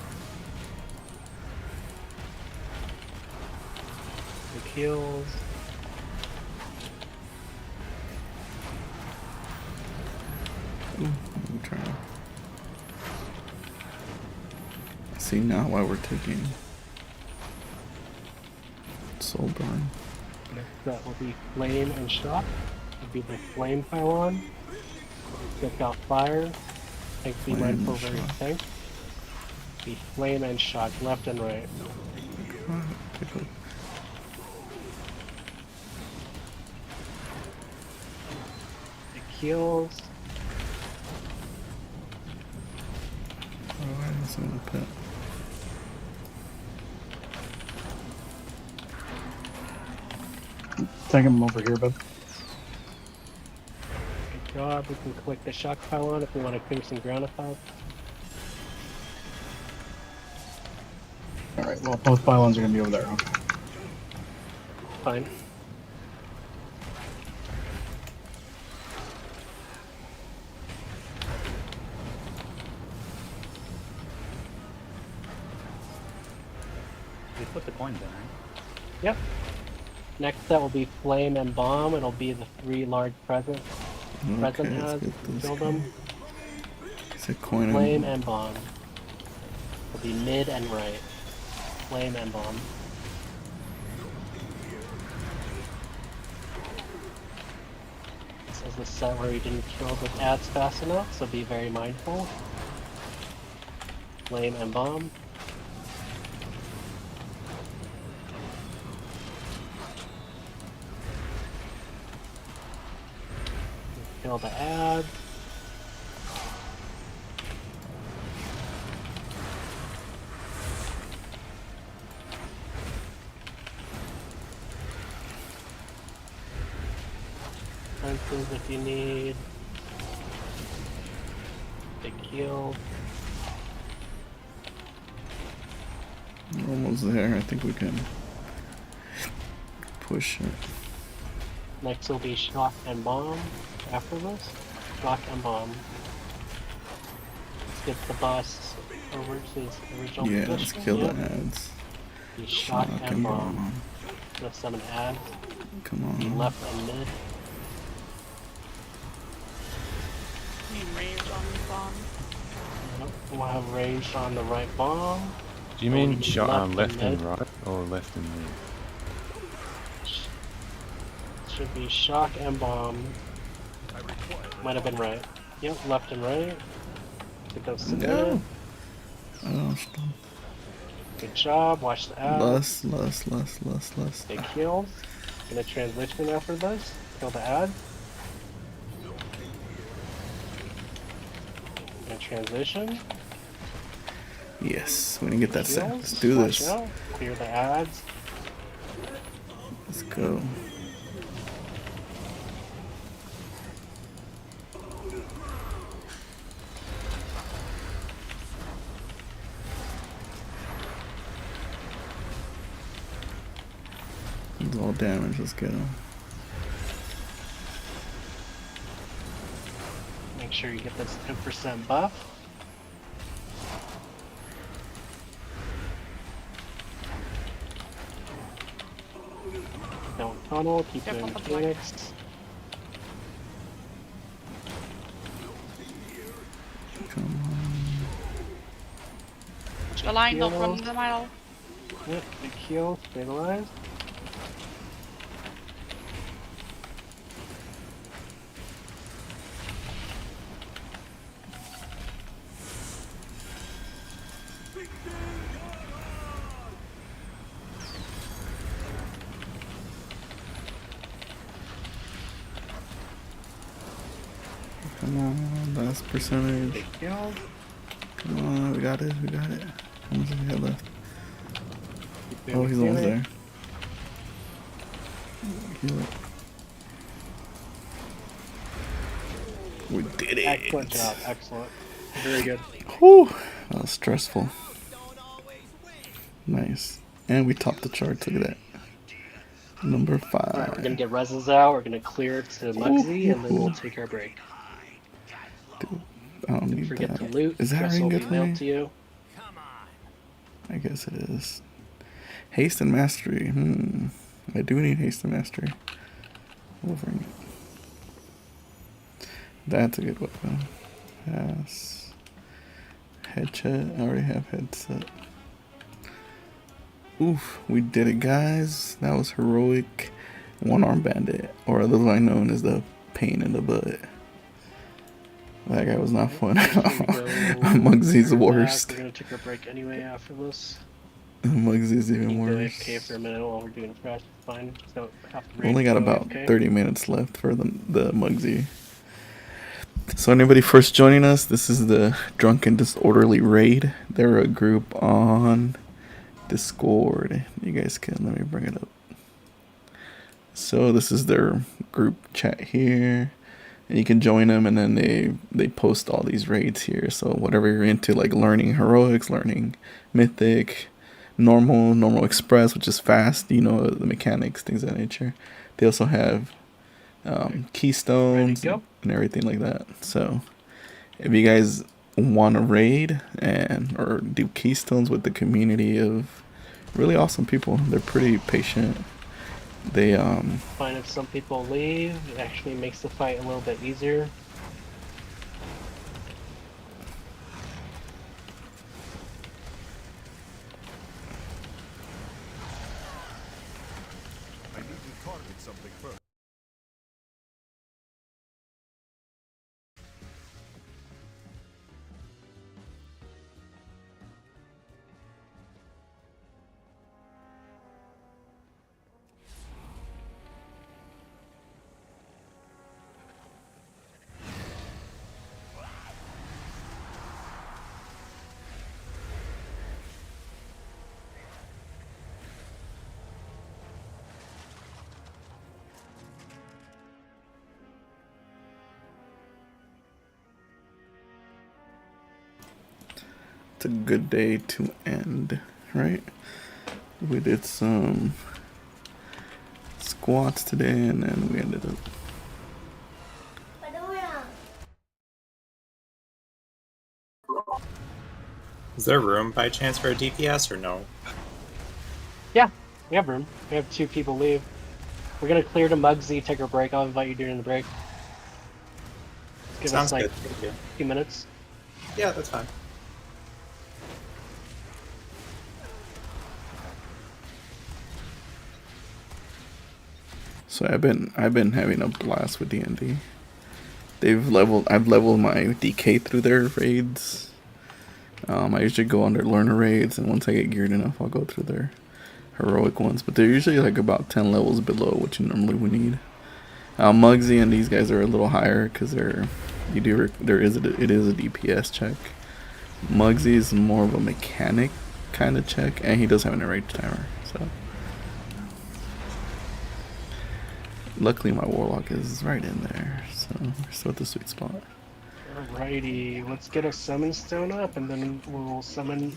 Quick heals. Ooh, I'm trying to see now why we're taking soul burn. Next up will be flame and shock. Will be the flame pylon. Stick out fire. Tank be Flame mindful and very shock. tank. Be flame and shock left and right. Big heals. Alright, that's in the pit. Take him over here, bud. Good job. We can click the shock pylon if we want to clear some ground effect. Alright, well, both pylons are going to be over there. Okay. Fine. We put the coins in, right? Yep. Next that will be flame and bomb. It'll be the 3 large present Okay, let's ads. get this Kill guy. them. Is it coin Flame and and bomb. It'll be mid and right. Flame and bomb. This is the set where you didn't kill the ads fast enough, so be very mindful. Flame and bomb. Kill the ad. Fences if you need. Big heal. We're almost there. I think we can push it. Next will be shock and bomb after this. Shock and bomb. Let's get the boss over to his original Yeah, position. let's kill Yep. the ads. Be shock and bomb. Let's summon ads. Come Be on. left and mid. Need range on the bomb. Yep. We'll have range on the right bomb. Do you Oh, we mean need left and mid. right or left and mid? Should be shock and bomb. Might have been right. Yep, left and right. Get those submitted. Oh, stop. Good job. Watch the ads. Less. Big heals. Gonna transition after this. Kill the ad. Gonna transition. Yes, we didn't get that set. Heals. Let's do Watch this. out. Clear the ads. Let's go. It's all damage. Let's get him. Make sure you get this 10% buff. Don't tunnel, keep doing mechanics. The line don't run in the middle. Yep, big heal, stabilize. Come on, last percentage. Big heal. Come on, we got it. How much do we have left? Keep doing Oh, he's almost there. mechanics. Heal it. We did it. Excellent job, excellent. Very good. Whew, that was stressful. Nice. And we topped the charts, look at that. Number Alright, 5. we're gonna get reses out, we're gonna clear to Mugsy, and then we'll take our break. I don't Don't need forget that. to loot. Is that Dress ring will good be for mailed me? to you. I guess it is. Haste and mastery. I do need haste and mastery. Wolverine. That's a good weapon. Yes. Headset. I already have headset. Oof, we did it, guys. That was heroic. One-arm bandit, or otherwise known as the pain in the butt. That guy was not fun at all. Mugsy's the worst. We're gonna take our break anyway after this. Mugsy's You even can go worse. AFK for a minute while we're doing fresh. Fine. So We only got about 30 minutes left for the Mugsy. So anybody first joining us, this is the Drunken Disorderly Raid. They're a group on Discord. You guys can, let me bring it up. So this is their group chat here. And you can join them, and then they post all these raids here. So whatever you're into, like learning heroics, learning mythic, normal express, which is fast, you know, the mechanics, things of that nature. They also have keystones and everything like that. So if you guys want to raid or do keystones with the community of really awesome people, they're pretty patient. They Fine if some people leave, it actually makes the fight a little bit easier. I need to target something first. it's a good day to end, right? We did some squats today, and then we ended up. Is there room by chance for a DPS or no? Yeah, we have room. We have 2 people leave. We're gonna clear to Mugsy, take our break. I'll invite you during the break. Give Sounds us like good. Thank you. a few minutes. Yeah, that's fine. So I've been having a blast with D&D. I've leveled my DK through their raids. I usually go on their learner raids, and once I get geared enough, I'll go through their heroic ones. But they're usually like about 10 levels below what you normally would need. Mugsy and these guys are a little higher because it is a DPS check. Mugsy is more of a mechanic kind of check, and he does have an enrage timer. So luckily my Warlock is right in there, so we're still at the sweet spot. Alrighty, let's get a summon stone up, and then we'll summon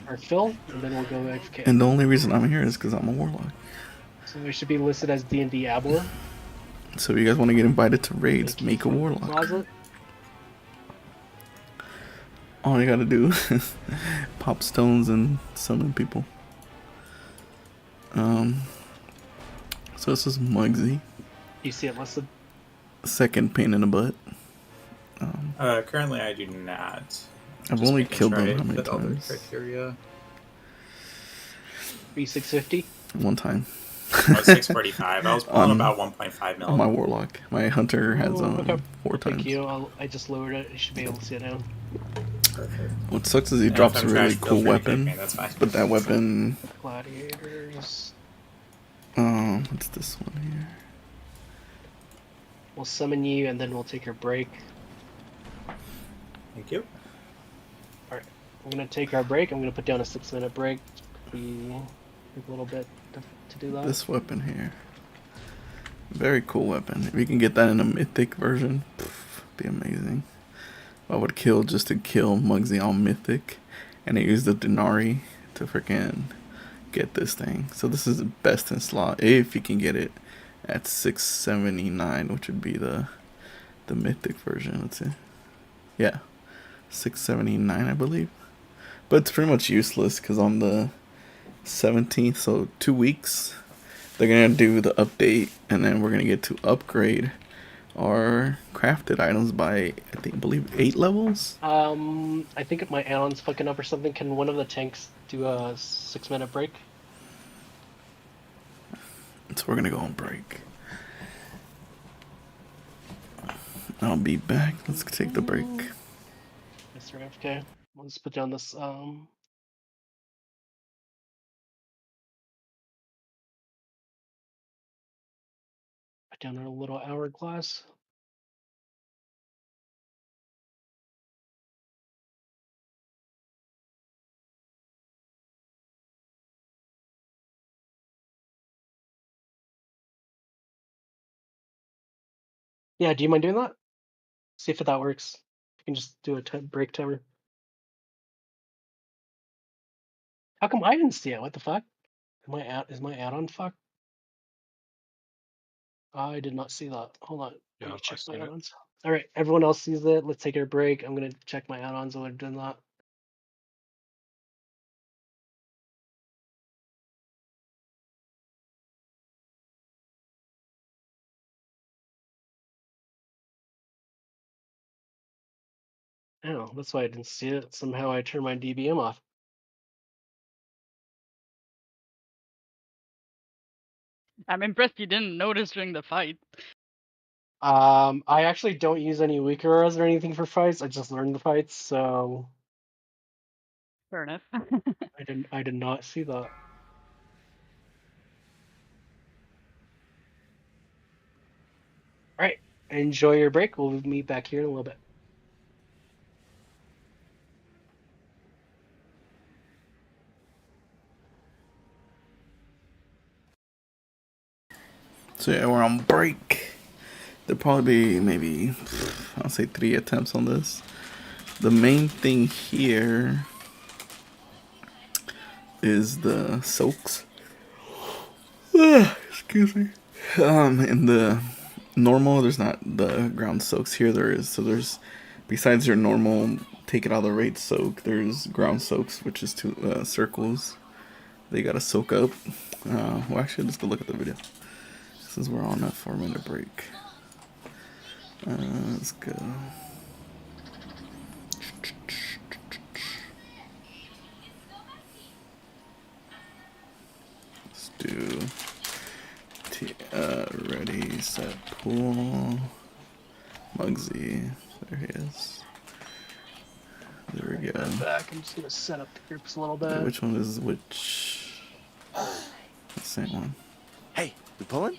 our fill, and then we'll go AFK. And the only reason I'm here is because I'm a Warlock. So we should be listed as D&D Abler. So if you guys want to get invited to raids, make a Warlock. Closet. All you gotta do is pop stones and summon people. So this is Mugsy. You see it listed? Second pain in the butt. Currently I do not. I've Just only making killed sure I them how many fit all the times? criteria. B650? One time. Oh, 645. I was pulling about 1.5 mil. On my Warlock. My Hunter has Okay. 4 times. Thank you. I just lowered it. You should be able to see it now. Perfect. What sucks is he And drops if a I'm really trash, feel cool free to kick weapon, me, that's fine. but that weapon. Gladiators. What's this one here? We'll summon you, and then we'll take our break. Thank you. Alright, we're gonna take our break. I'm gonna put down a 6-minute break. Be a little bit to do that. This weapon here. Very cool weapon. If you can get that in a mythic version, be amazing. I would kill just to kill Mugsy on mythic, and I use the Denari to freaking get this thing. So this is the best in slot if you can get it at 679, which would be the mythic version. Let's see. Yeah, 679, I believe. But it's pretty much useless because on the 17th, so 2 weeks, they're gonna do the update, and then we're gonna get to upgrade our crafted items by I believe 8 levels. I think my add-on's fucking up or something. Can one of the tanks do a 6-minute break? So we're gonna go on break. I'll be back. Let's take the break. Mr. FK. Let's put down this put down our little hourglass. Yeah, do you mind doing that? See if that works. You can just do a break timer. How come I didn't see it? What the fuck? Is my add-on fucked? I did not see that. Hold on. Let me check my add-ons. All right, everyone else sees it. Let's take a break. I'm gonna check my add-ons while I'm doing that. Oh, that's why I didn't see it. Somehow I turned my DBM off. I'm impressed you didn't notice during the fight. I actually don't use any weak arrows or anything for fights. I just learned the fights, so Fair enough. I did not see that. All right, enjoy your break. We'll meet back here in a little bit. So yeah, we're on break. There'll probably be maybe, I'll say 3 attempts on this. The main thing here is the soaks. Excuse me. In the normal, there's not the ground soaks. Here there is. So there's, besides your normal take it out of the rate soak, there's ground soaks, which is 2 circles. They gotta soak up. Well, actually, let's go look at the video. Since we're on a 4-minute break. Let's go. Let's do ready, set, pool. Mugsy. There he is. There we go. I'm back. I'm just gonna set up the groups a little bit. Okay, which one is which? The same one. Hey, we pulling?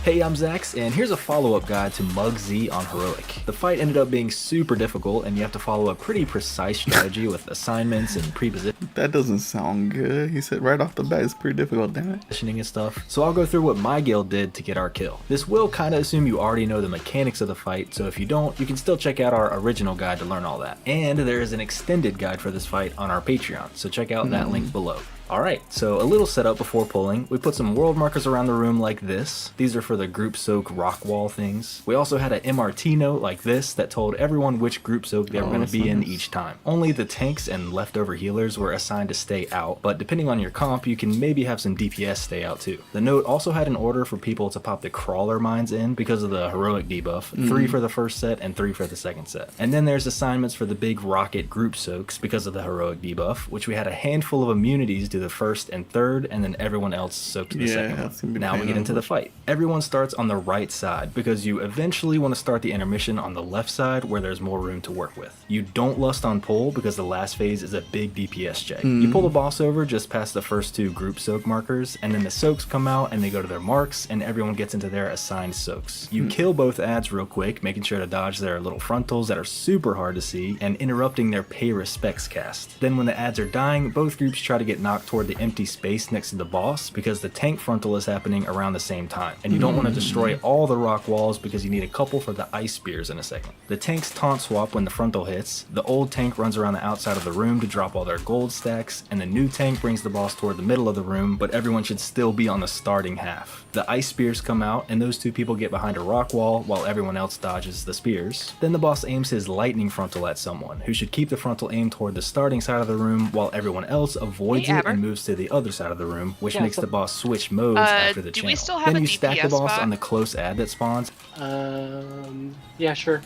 Hey, I'm Zax, and here's a follow-up guide to Mug Z on Heroic. The fight ended up being super difficult, and you have to follow a pretty precise strategy with assignments and prepositioning. That doesn't sound good. He said right off the bat it's pretty difficult, damn it. And stuff. So I'll go through what my guild did to get our kill. This will kind of assume you already know the mechanics of the fight, so if you don't, you can still check out our original guide to learn all that. And there is an extended guide for this fight on our Patreon, so check out that link below. Alright, so a little setup before pulling. We put some world markers around the room like this. These are for the group soak rock wall things. We also had an MRT note like this that told everyone which group soak they were going to be in each time. Only the tanks and leftover healers were assigned to stay out, but depending on your comp, you can maybe have some DPS stay out too. The note also had an order for people to pop the crawler mines in because of the heroic debuff. 3 for the first set and 3 for the second set. And then there's assignments for the big rocket group soaks because of the heroic debuff, which we had a handful of immunities to the first and third, and then everyone else soaked to the second one. Now we get into the fight. Everyone starts on the right side because you eventually want to start the intermission on the left side where there's more room to work with. You don't lust on pull because the last phase is a big DPS check. You pull the boss over just past the first 2 group soak markers, and then the soaks come out and they go to their marks, and everyone gets into their assigned soaks. You kill both ads real quick, making sure to dodge their little frontals that are super hard to see, and interrupting their pay respects cast. Then when the ads are dying, both groups try to get knocked toward the empty space next to the boss because the tank frontal is happening around the same time. And you don't want to destroy all the rock walls because you need a couple for the ice spears in a second. The tanks taunt swap when the frontal hits, the old tank runs around the outside of the room to drop all their gold stacks, and the new tank brings the boss toward the middle of the room, but everyone should still be on the starting half. The ice spears come out, and those two people get behind a rock wall while everyone else dodges the spears. Then the boss aims his lightning frontal at someone, who should keep the frontal aim toward the starting side of the room while everyone else avoids it and moves to the other side of the room, which makes the boss switch modes after the do channel. we still have Then a you stack the DPS boss spot? on the close ad that spawns. Yeah, sure.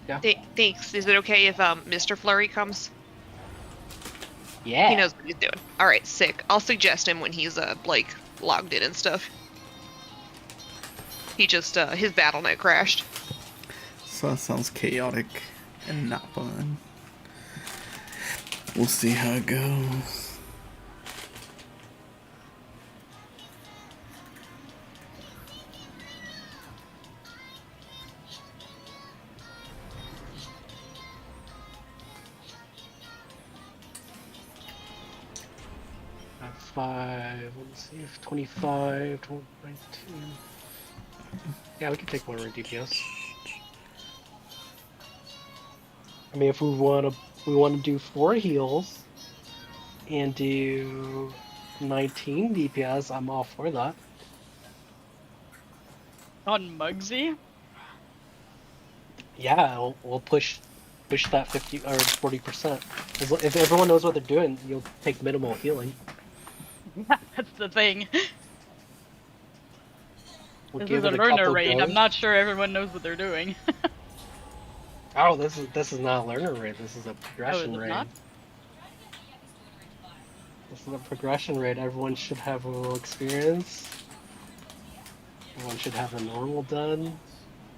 Yeah. Thanks. Is it okay if Mr. Flurry comes? Yeah. He knows what he's doing. All right, sick. I'll suggest him when he's like logged in and stuff. He just his BattleNet crashed. So that sounds chaotic and not fun. We'll see how it goes. Let's see if 25, 22. Yeah, we can take one more DPS. I mean, if we want to do 4 heals and do 19 DPS, I'm all for that. On Muggsy? Yeah, we'll push that 50 or 40%. If everyone knows what they're doing, you'll take minimal healing. That's the thing. We'll This give is a it learner couple raid. I'm goes. not sure everyone knows what they're doing. Oh, this is not a learner raid. This is a progression is it raid. not? This is a progression raid. Everyone should have a little experience. Everyone should have the normal done.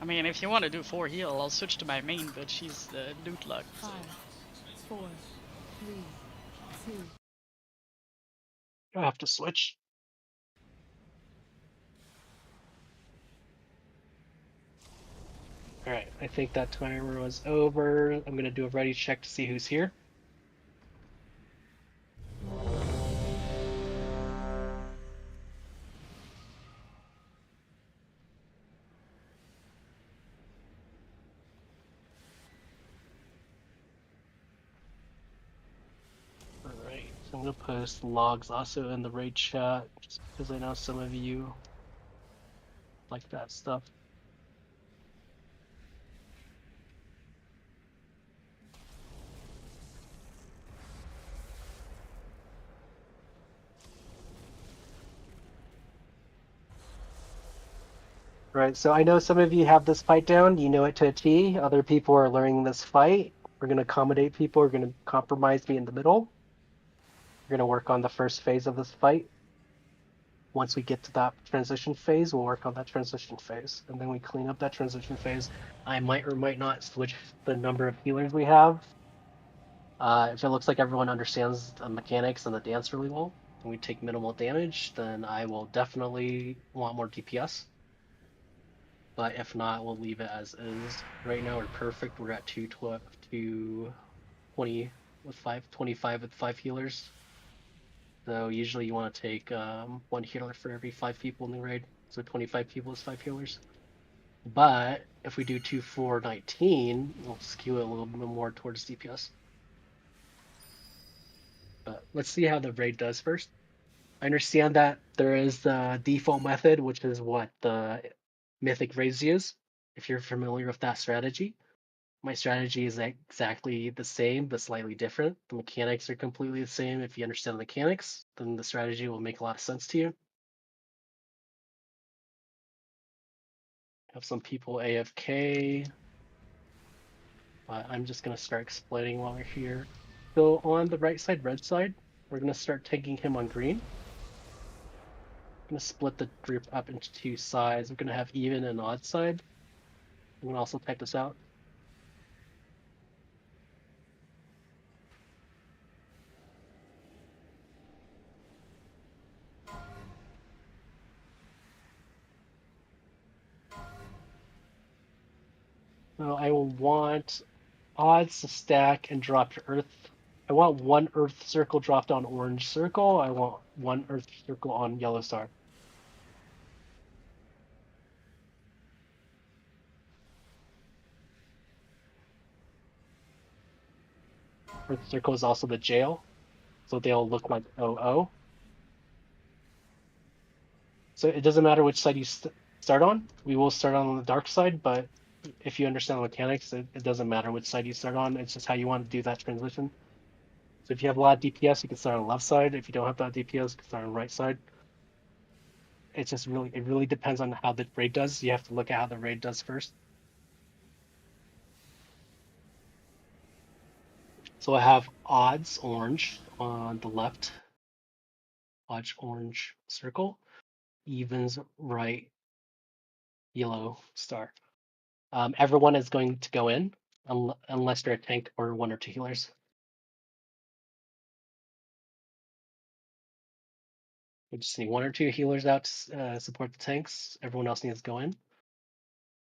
I mean, if you want to do 4 heal, I'll switch to my main, but she's loot luck. 5, 4, 3, 2. I have to switch. Alright, I think that timer was over. I'm gonna do a ready check to see who's here. Alright, so I'm gonna post logs also in the raid chat, just because I know some of you like that stuff. Right, so I know some of you have this fight down, you know it to a T. Other people are learning this fight. We're going to accommodate people, we're going to compromise me in the middle. We're going to work on the first phase of this fight. Once we get to that transition phase, we'll work on that transition phase. And then we clean up that transition phase. I might or might not switch the number of healers we have. If it looks like everyone understands the mechanics and the dance really well, and we take minimal damage, then I will definitely want more DPS. But if not, we'll leave it as is. Right now we're perfect. We're at 220 with 25 with 5 healers. So usually you want to take 1 healer for every 5 people in the raid. So 25 people is 5 healers. But if we do 2, 4, 19, we'll skew it a little bit more towards DPS. But let's see how the raid does first. I understand that there is the default method, which is what the Mythic raids use. If you're familiar with that strategy, my strategy is exactly the same, but slightly different. The mechanics are completely the same. If you understand the mechanics, then the strategy will make a lot of sense to you. Have some people AFK, but I'm just going to start explaining while we're here. So on the right side, red side, we're going to start taking him on green. I'm going to split the group up into 2 sides. We're going to have even and odd side. I'm going to also type this out. So I will want odds to stack and drop your earth I want one earth circle dropped on orange circle. I want one earth circle on yellow star. Earth circle is also the jail, so they'll look like OO. So it doesn't matter which side you start on. We will start on the dark side, but if you understand the mechanics, it doesn't matter which side you start on. It's just how you want to do that transition. So if you have a lot of DPS, you can start on the left side. If you don't have that DPS, you can start on the right side. It's just it really depends on how the raid does. You have to look at how the raid does first. So I have odds orange on the left, odds orange circle, evens right, yellow star. Everyone is going to go in unless you're a tank or one or two healers. We just need one or two healers out to support the tanks. Everyone else needs to go in.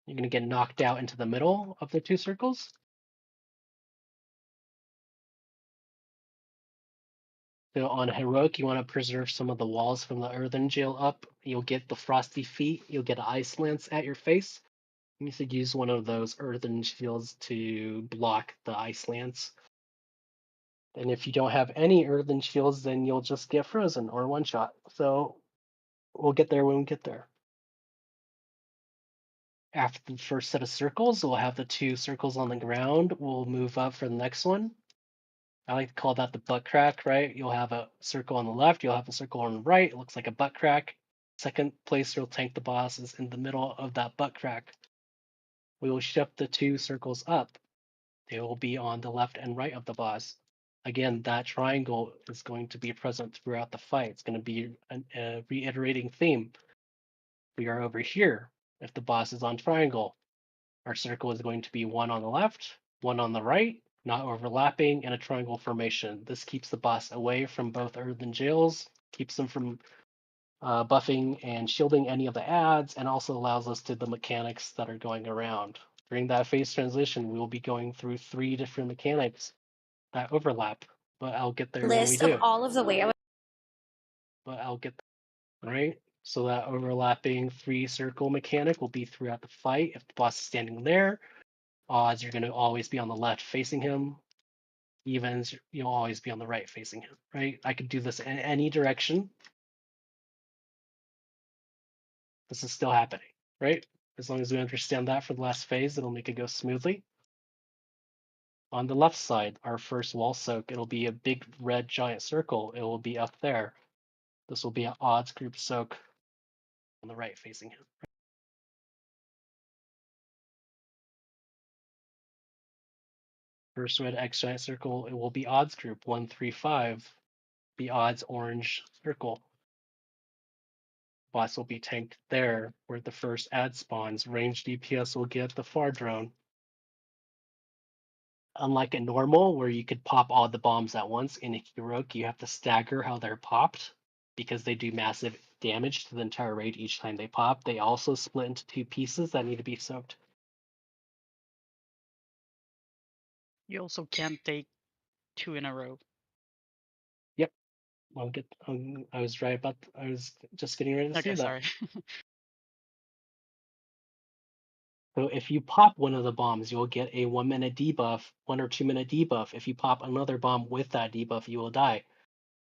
You're going to get knocked out into the middle of the two circles. So on heroic, you want to preserve some of the walls from the earthen jail up. You'll get the frosty feet. You'll get ice lance at your face. You need to use one of those earthen shields to block the ice lance. And if you don't have any earthen shields, then you'll just get frozen or one shot. So we'll get there when we get there. After the first set of circles, we'll have the two circles on the ground. We'll move up for the next one. I like to call that the butt crack, right? You'll have a circle on the left, you'll have a circle on the right. It looks like a butt crack. Second place you'll tank the boss is in the middle of that butt crack. We will shift the two circles up. They will be on the left and right of the boss. Again, that triangle is going to be present throughout the fight. It's going to be a reiterating theme. We are over here. If the boss is on triangle, our circle is going to be one on the left, one on the right, not overlapping, in a triangle formation. This keeps the boss away from both earthen jails, keeps them from buffing and shielding any of the adds, and also allows us to the mechanics that are going around. During that phase transition, we will be going through 3 different mechanics that overlap, but I'll get there when we do. Of all of the way. But I'll get there, right? So that overlapping 3 circle mechanic will be throughout the fight. If the boss is standing there, odds you're going to always be on the left facing him. Evens, you'll always be on the right facing him, right? I could do this in any direction. This is still happening, right? As long as we understand that for the last phase, it'll make it go smoothly. On the left side, our first wall soak, it'll be a big red giant circle. It will be up there. This will be an odds group soak on the right facing him. First red X giant circle, it will be odds group 1, 3, 5. Be odds orange circle. Boss will be tanked there, where the first ad spawns. Range DPS will get the far drone. Unlike a normal, where you could pop all the bombs at once, in a heroic, you have to stagger how they're popped, because they do massive damage to the entire raid each time they pop. They also split into 2 pieces that need to be soaked. You also can't take 2 in a row. Yep. I'll get. I was right about. I was just getting ready to say Okay, that. sorry. So if you pop one of the bombs, you'll get a 1 minute debuff, 1 or 2 minute debuff. If you pop another bomb with that debuff, you will die.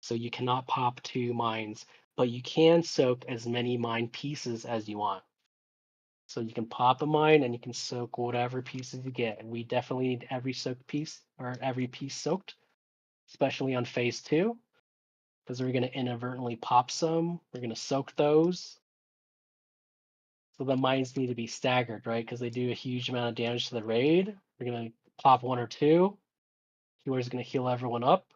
So you cannot pop 2 mines, but you can soak as many mine pieces as you want. So you can pop a mine and you can soak whatever pieces you get. And we definitely need every soaked piece, or every piece soaked, especially on phase 2, because we're going to inadvertently pop some. We're going to soak those. So the mines need to be staggered, right? Because they do a huge amount of damage to the raid. We're going to pop 1 or 2. Healer's going to heal everyone up.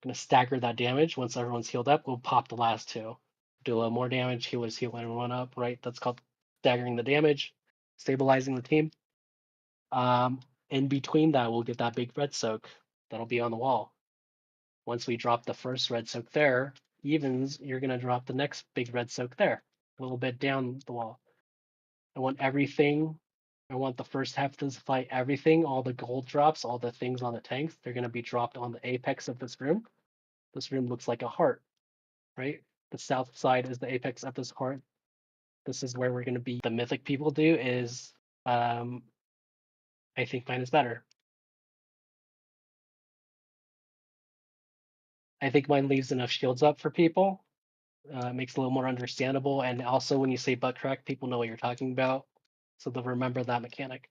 Going to stagger that damage. Once everyone's healed up, we'll pop the last 2. Do a little more damage. Healers heal everyone up, right? That's called staggering the damage, stabilizing the team. In between that, we'll get that big red soak that'll be on the wall. Once we drop the first red soak there, evens, you're going to drop the next big red soak there, a little bit down the wall. I want everything I want the first half of this fight, everything, all the gold drops, all the things on the tanks, they're going to be dropped on the apex of this room. This room looks like a heart, right? The south side is the apex of this heart. This is where we're going to be. The mythic people do is, I think mine is better. I think mine leaves enough shields up for people. Makes it a little more understandable. And also when you say butt crack, people know what you're talking about. So they'll remember that mechanic.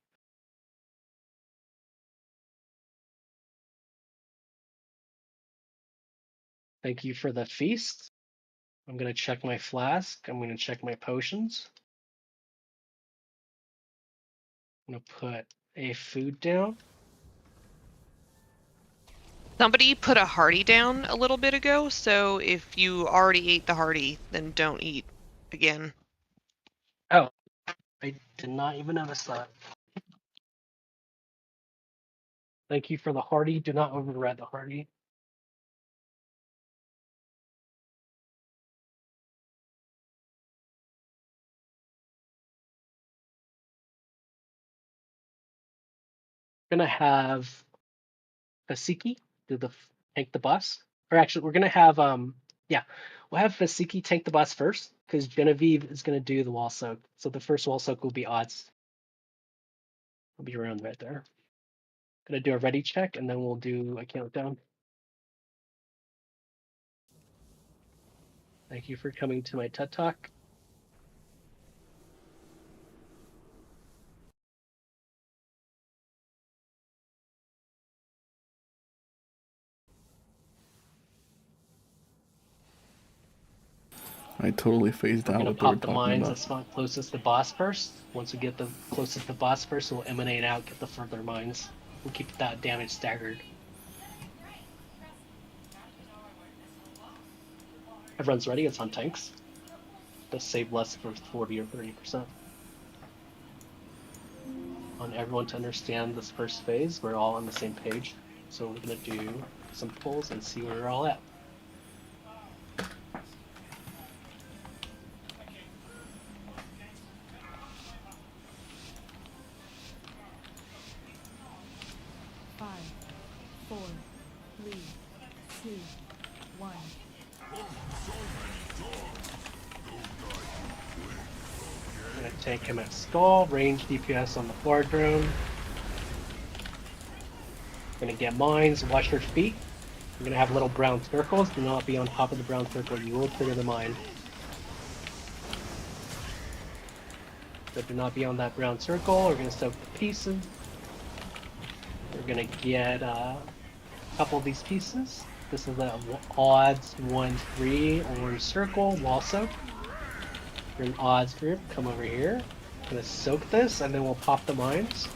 Thank you for the feast. I'm going to check my flask. I'm going to check my potions. I'm going to put a food down. Somebody put a hearty down a little bit ago, so if you already ate the hearty, then don't eat again. Oh, I did not even notice that. Thank you for the hearty. Do not override the hearty. We're gonna have Fasiki do tank the boss. Or actually, we're gonna have yeah, we'll have Fasiki tank the boss first because Genevieve is gonna do the wall soak. So the first wall soak will be odds. I'll be around right there. Gonna do a ready check and then we'll do a countdown. Thank you for coming to my TED Talk. I totally phased We're out gonna what they were pop the talking mines about. that's spawn closest to boss first. Once we get the closest to boss first, we'll emanate out, get the further mines. We'll keep that damage staggered. Everyone's ready, it's on tanks. Just save less for 40 or 30%. I want everyone to understand this first phase. We're all on the same page. So we're gonna do some pulls and see where we're all at. Five, 4, 3, 2, 1. I'm gonna take him at skull, range DPS on the floor drone. Gonna get mines, watch your feet. You're gonna have little brown circles. Do not be on top of the brown circle. You will trigger the mine. So do not be on that brown circle. We're gonna soak the pieces. We're gonna get a couple of these pieces. This is the odds 1-3 orange circle wall soak. You're an odds group. Come over here. Gonna soak this, and then we'll pop the mines.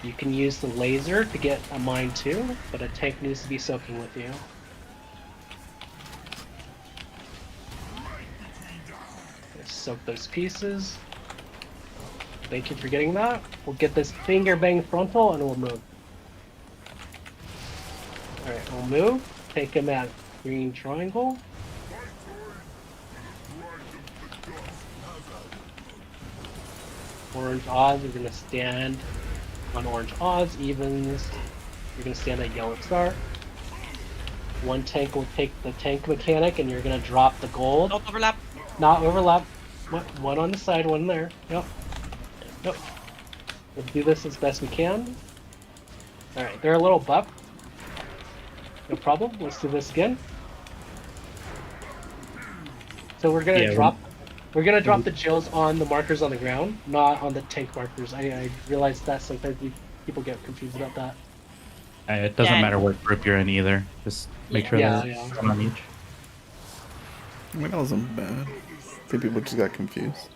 You can use the laser to get a mine too, but a tank needs to be soaking with you. Soak those pieces. Thank you for getting that. We'll get this finger bang frontal and we'll move. Alright, we'll move. Take him at green triangle. Orange odds, we're gonna stand on orange odds, evens, you're gonna stand at yellow star. One tank will take the tank mechanic and you're gonna drop the gold. Don't overlap. Not overlap. One on the side, one there. Yep. Yep. We'll do this as best we can. Alright, they're a little buff. No problem. Let's do this again. So we're gonna drop the Jills on the markers on the ground, not on the tank markers. I realize that sometimes people get confused about that. It doesn't matter what group you're in either. Just make sure there's one on each. I mean, that wasn't bad. I think people just got confused.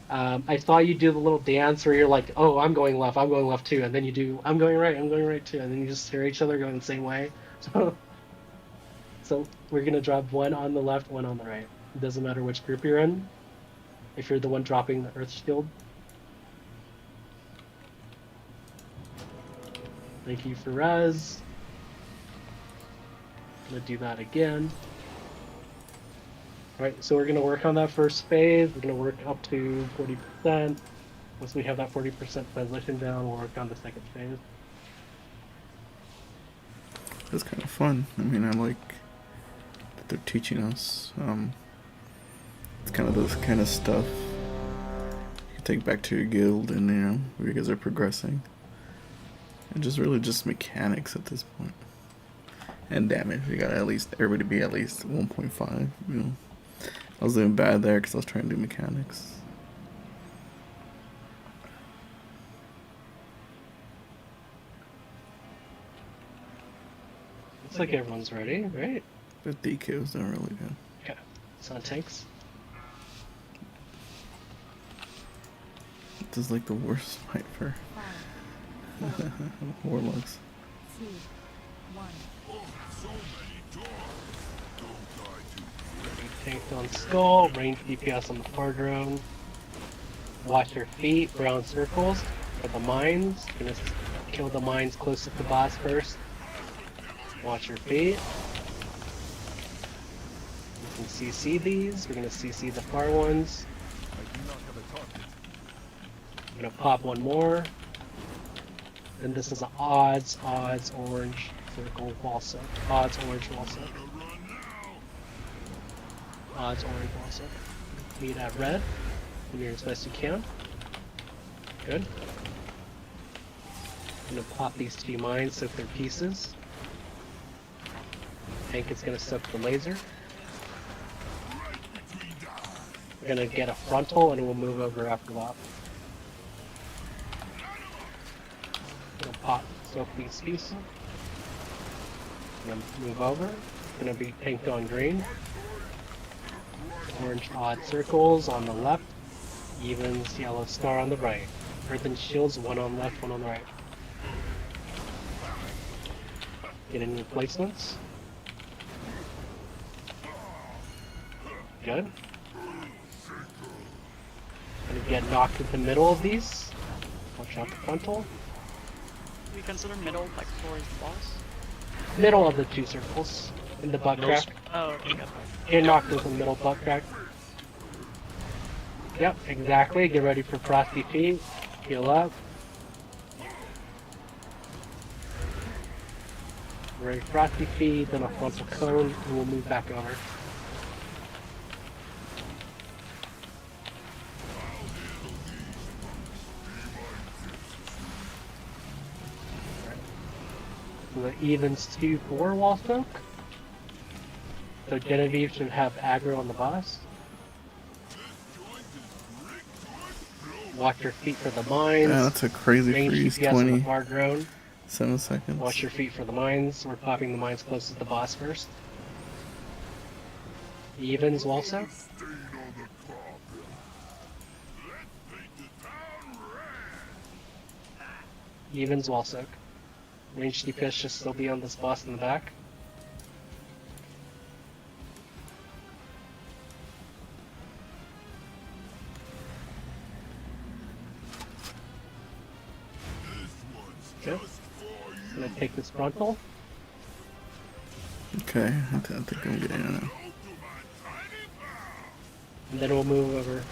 I saw you do the little dance where you're like, oh, I'm going left too, and then you do, I'm going right too, and then you just hear each other going the same way. So we're gonna drop one on the left, one on the right. It doesn't matter which group you're in, if you're the one dropping the Earth Shield. Thank you for Res. Gonna do that again. Alright, so we're gonna work on that first phase. We're gonna work up to 40%. Once we have that 40% transition down, we'll work on the second phase. It's kind of fun. I mean, I like that they're teaching us. It's kind of this kind of stuff you can take back to your guild, and you know, you guys are progressing. And just really just mechanics at this point. And damage. You got at least everybody be at least 1.5. You know, I was doing bad there because I was trying to do mechanics. Looks like everyone's ready, right? The DKs are really good. Okay. Sun tanks. This is like the worst fight for Warlocks. 2, 1. Tanked on skull, range DPS on the far drone. Watch your feet, brown circles for the mines. Gonna kill the mines closest to the boss first. Watch your feet. You can CC these. We're gonna CC the far ones. I'm gonna pop one more. And this is an odds, orange circle also. Odds, orange also. Odds, orange also. Meet at red. Do as best you can. Good. I'm gonna pop these 2 mines, soak their pieces. Tank is gonna soak the laser. We're gonna get a frontal and we'll move over after that. Gonna pop, soak these pieces. Gonna move over. Gonna be tanked on green. Orange odd circles on the left. Evens yellow star on the right. Earthen shields, one on left, one on the right. Get in your placements. Good. Gonna get knocked in the middle of these. Watch out the frontal. We consider middle like towards the boss. Middle of the 2 circles. In the butt crack. Oh, okay, got that. Get knocked into the middle butt crack. Yep, exactly. Get ready for frosty feet. Heal up. Ready for frosty feet, then a frontal cone, and we'll move back over. So the evens 2-4 wall soak. So Genevieve should have aggro on the boss. Watch your feet for the mines. Yeah, that's a crazy Range freeze. DPS on the far drone. 7 seconds. Watch your feet for the mines. We're popping the mines closest to the boss first. Evens wall soak. Evens wall soak. Range DPS should still be on this boss in the back. Okay. I'm gonna take this frontal. Okay, I think I'm getting it now. And then we'll move over.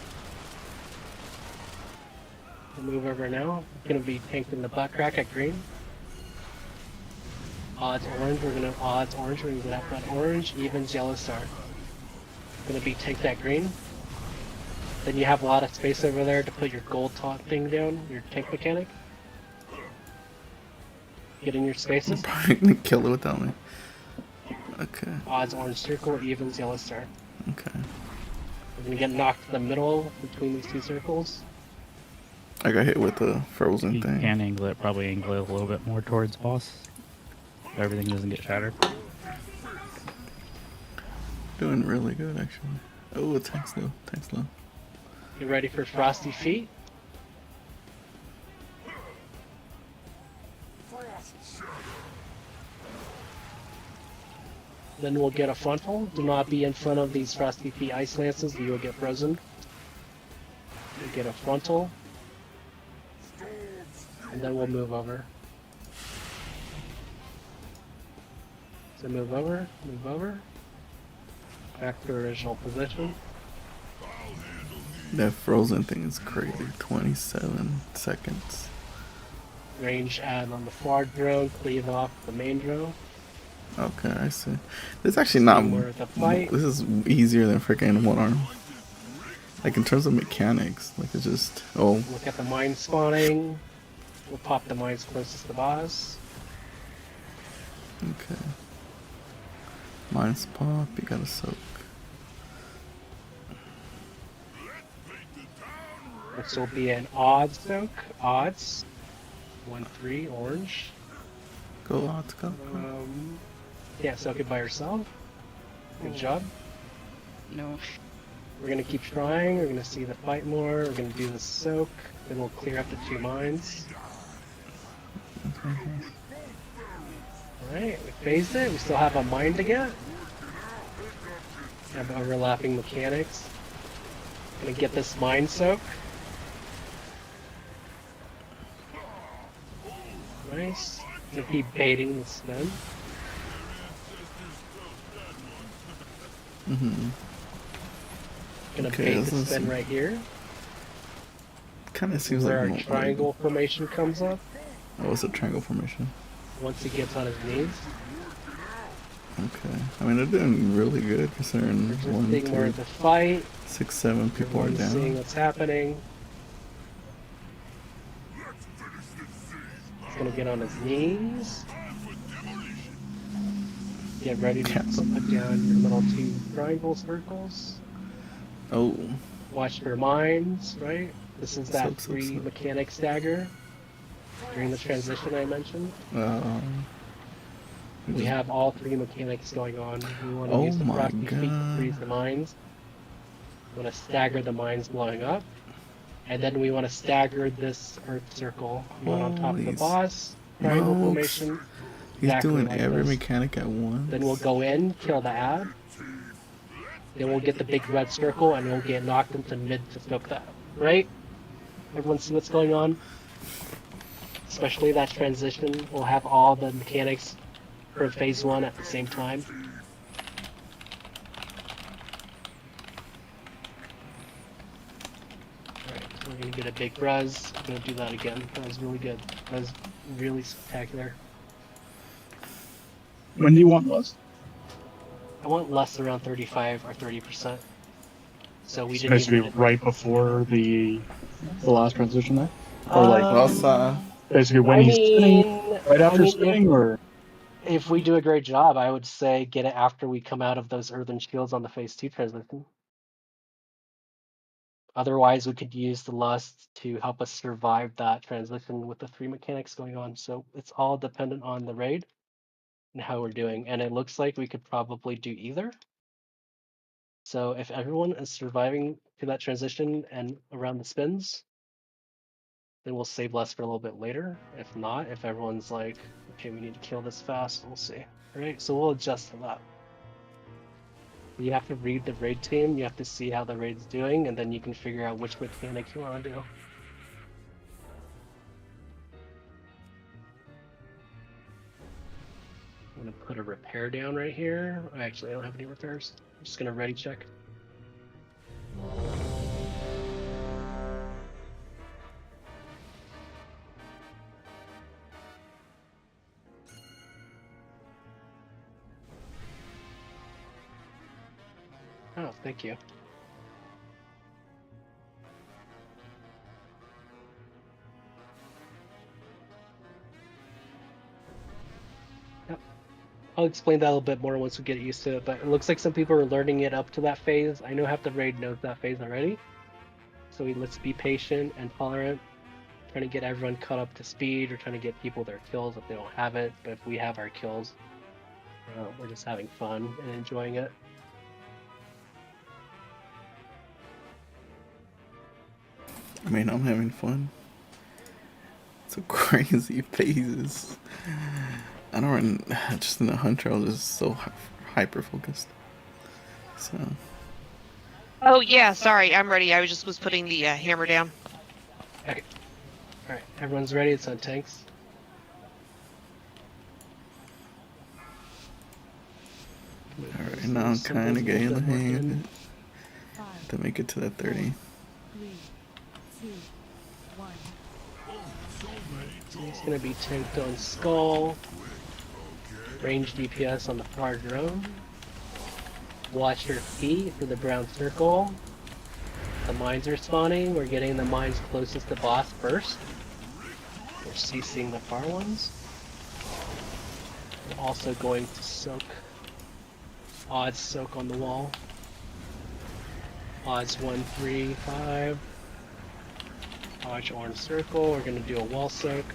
We'll move over now. It's gonna be tanked in the butt crack at green. Odds orange, we're gonna get out that orange, evens yellow star. Gonna be tanked at green. Then you have a lot of space over there to put your gold taunt thing down, your tank mechanic. Get in your spaces. Probably gonna kill it without me. Okay. Odds orange circle, evens yellow star. Okay. We're gonna get knocked in the middle between these 2 circles. I got hit with the frozen You thing. can angle it, probably angle it a little bit more towards boss. So everything doesn't get shattered. Doing really good actually. Oh, attack slow. Attack slow. Get ready for frosty feet. Then we'll get a frontal. Do not be in front of these frosty feet ice lances, you will get frozen. We'll get a frontal. And then we'll move over. So move over, move over. back to original position. That frozen thing is crazy. 27 seconds. Range add on the forward drone, cleave off the main drone. Okay, I see. This is actually not. More of the fight. This is easier than freaking one arm. Like in terms of mechanics, like it's just Look at the mine spawning. We'll pop the mines closest to the boss. Okay. Mines pop. You gotta soak. This will be an odd soak. Odds. 1-3 orange. Go odds, go. Yeah, soak it by yourself. Good job. No. We're gonna keep trying. We're gonna see the fight more. We're gonna do the soak. Then we'll clear up the 2 mines. Alright, we phased it. We still have a mine to get. Have overlapping mechanics. Gonna get this mine soak. Nice. Gonna keep baiting the spin. Gonna bait the spin right here. Kind of seems where like our triangle formation comes up. Oh, it's a triangle formation. Once he gets on his knees. Okay. I mean, they're doing really good considering We're just more of the fight. 6, 7 people are down. Seeing what's happening. He's gonna get on his knees. Get ready to put down your little 2 triangle circles. Oh. Watch for mines, right? This is that free mechanic stagger during the transition I mentioned. We have all 3 mechanics going on. We want to use the frosty feet to freeze the mines. We want to stagger the mines blowing up. And then we want to stagger this earth circle. One on top of the boss, triangle formation. He's doing like every mechanic at once. Then we'll go in, kill the ad. Then we'll get the big red circle and we'll get knocked into mid to soak that. Right? Everyone see what's going on? Especially that transition. We'll have all the mechanics for phase 1 at the same time. Alright, so we're gonna get a big res. I'm gonna do that again. That was really good. That was really spectacular. When do you want less? I want less around 35 or 30%. So we didn't Basically even right before the last transition there? Or like basically when he's spinning, right after spinning, or? If we do a great job, I would say get it after we come out of those earthen shields on the phase 2 transition. Otherwise, we could use the lust to help us survive that transition with the 3 mechanics going on. So it's all dependent on the raid and how we're doing. And it looks like we could probably do either. So if everyone is surviving to that transition and around the spins, then we'll save less for a little bit later. If not, if everyone's like, okay, we need to kill this fast, we'll see. All right, so we'll adjust to that. You have to read the raid team, you have to see how the raid's doing, and then you can figure out which mechanic you want to do. I'm gonna put a repair down right here. Actually, I don't have any repairs. I'm just gonna ready check. Oh, thank you. Yep. I'll explain that a little bit more once we get used to it, but it looks like some people are learning it up to that phase. I know half the raid knows that phase already. So let's be patient and tolerant. Trying to get everyone caught up to speed, or trying to get people their kills if they don't have it. But if we have our kills, we're just having fun and enjoying it. I mean, I'm having fun. It's a crazy phases. I don't run just in the hunter. I was just so hyper focused. So. Oh yeah, sorry, I'm ready. I was putting the hammer down. Okay. All right, everyone's ready. It's on tanks. All right. And now I'm kind of getting the hang of it. 5, To make it to that 30. 3, 2, 1. He's gonna be tanked on Skull. Range DPS on the far drone. Watch your feet for the brown circle. The mines are spawning. We're getting the mines closest to boss first. We're CCing the far ones. We're also going to soak. Odds soak on the wall. Odds 1, 3, 5. Watch orange circle. We're gonna do a wall soak.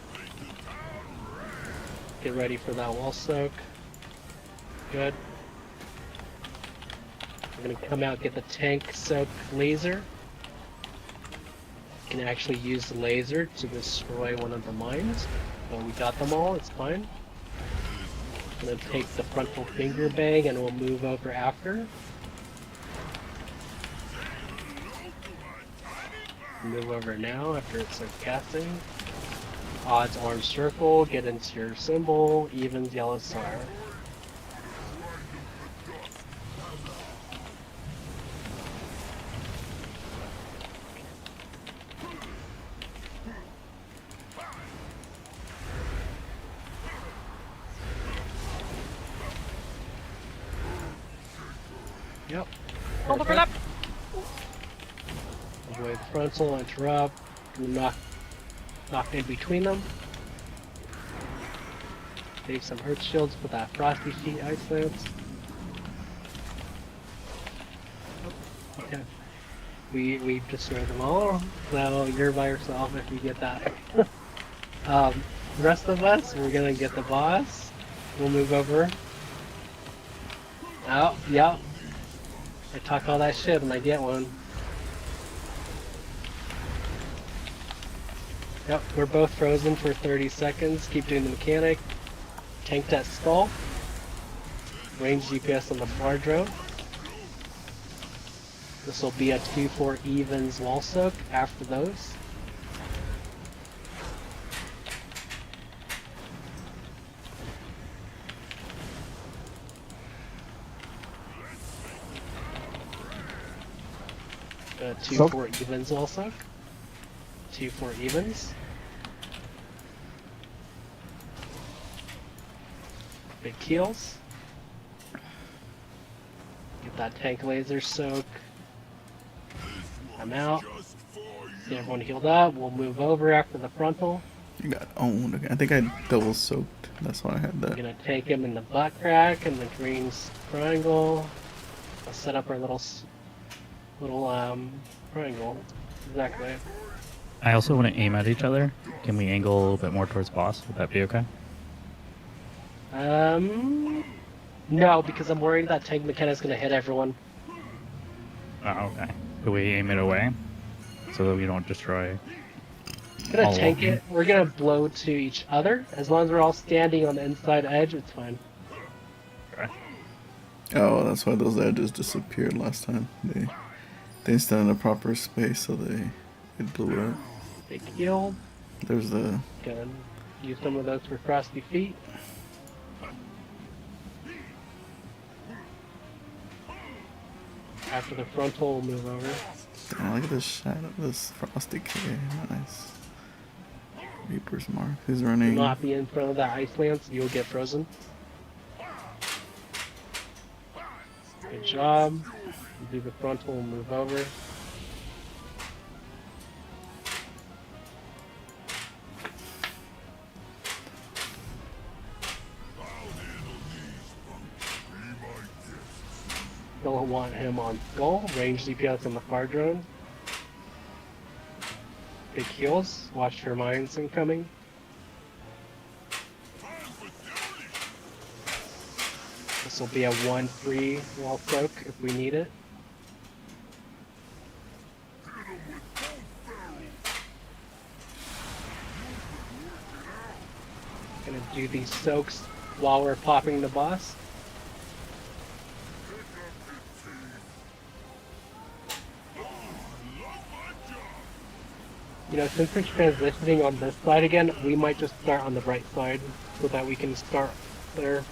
Get ready for that wall soak. Good. We're gonna come out, get the tank soak laser. Can actually use the laser to destroy one of the mines. But we got them all, it's fine. Gonna take the frontal finger bang and we'll move over after. Move over now after it's casting. Odds orange circle, get into your symbol, evens yellow star. Yep. Hold overlap. Avoid frontal, interrupt, knock in between them. Save some earth shields for that frosty feet ice lance. Okay. We've destroyed them all, so you're by yourself if you get that. The rest of us, we're gonna get the boss. We'll move over. Oh, yep. I talk all that shit and I get one. Yep, we're both frozen for 30 seconds. Keep doing the mechanic. Tank that skull. Range GPS on the far drone. This will be a 2-4 evens wall soak after those. A 2-4 evens wall soak. 2-4 evens. Big heals. Get that tank laser soak. I'm out. Get everyone healed up. We'll move over after the frontal. You got owned. Okay. I think I double soaked. That's why I had that. We're gonna take him in the butt crack and the green triangle. Let's set up our little triangle. Exactly. I also want to aim at each other. Can we angle a little bit more towards boss? Would that be okay? No, because I'm worried that tank mechanic's gonna hit everyone. Oh, okay. Could we aim it away so that we don't destroy? We're gonna all tank of them? it. We're gonna blow to each other. As long as we're all standing on the inside edge, it's fine. Okay. Oh, that's why those edges disappeared last time. They didn't stand in a proper space, so it blew up. Big heal. There's the. Gonna use some of those for frosty feet. After the frontal, we'll move over. Oh, look at this shadow, this frosty kid. Nice. Reaper's Mark. Who's Do running? not be in front of that ice lance, you'll get frozen. Good job. Do the frontal, we'll move over. Don't want him on skull. Range DPS on the far drone. Big heals. Watch for mines incoming. This will be a 1-3 wall soak if we need it. Gonna do these soaks while we're popping the boss. You know, since we're transitioning on this side again, we might just start on the right side so that we can start there.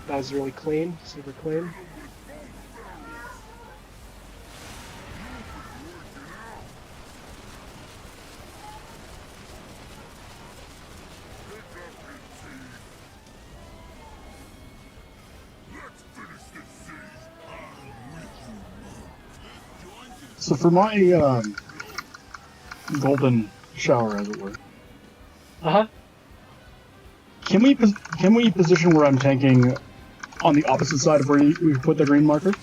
That was really clean, super clean. So for my golden shower, as it were, can we position where I'm tanking on the opposite side of where we put the green marker?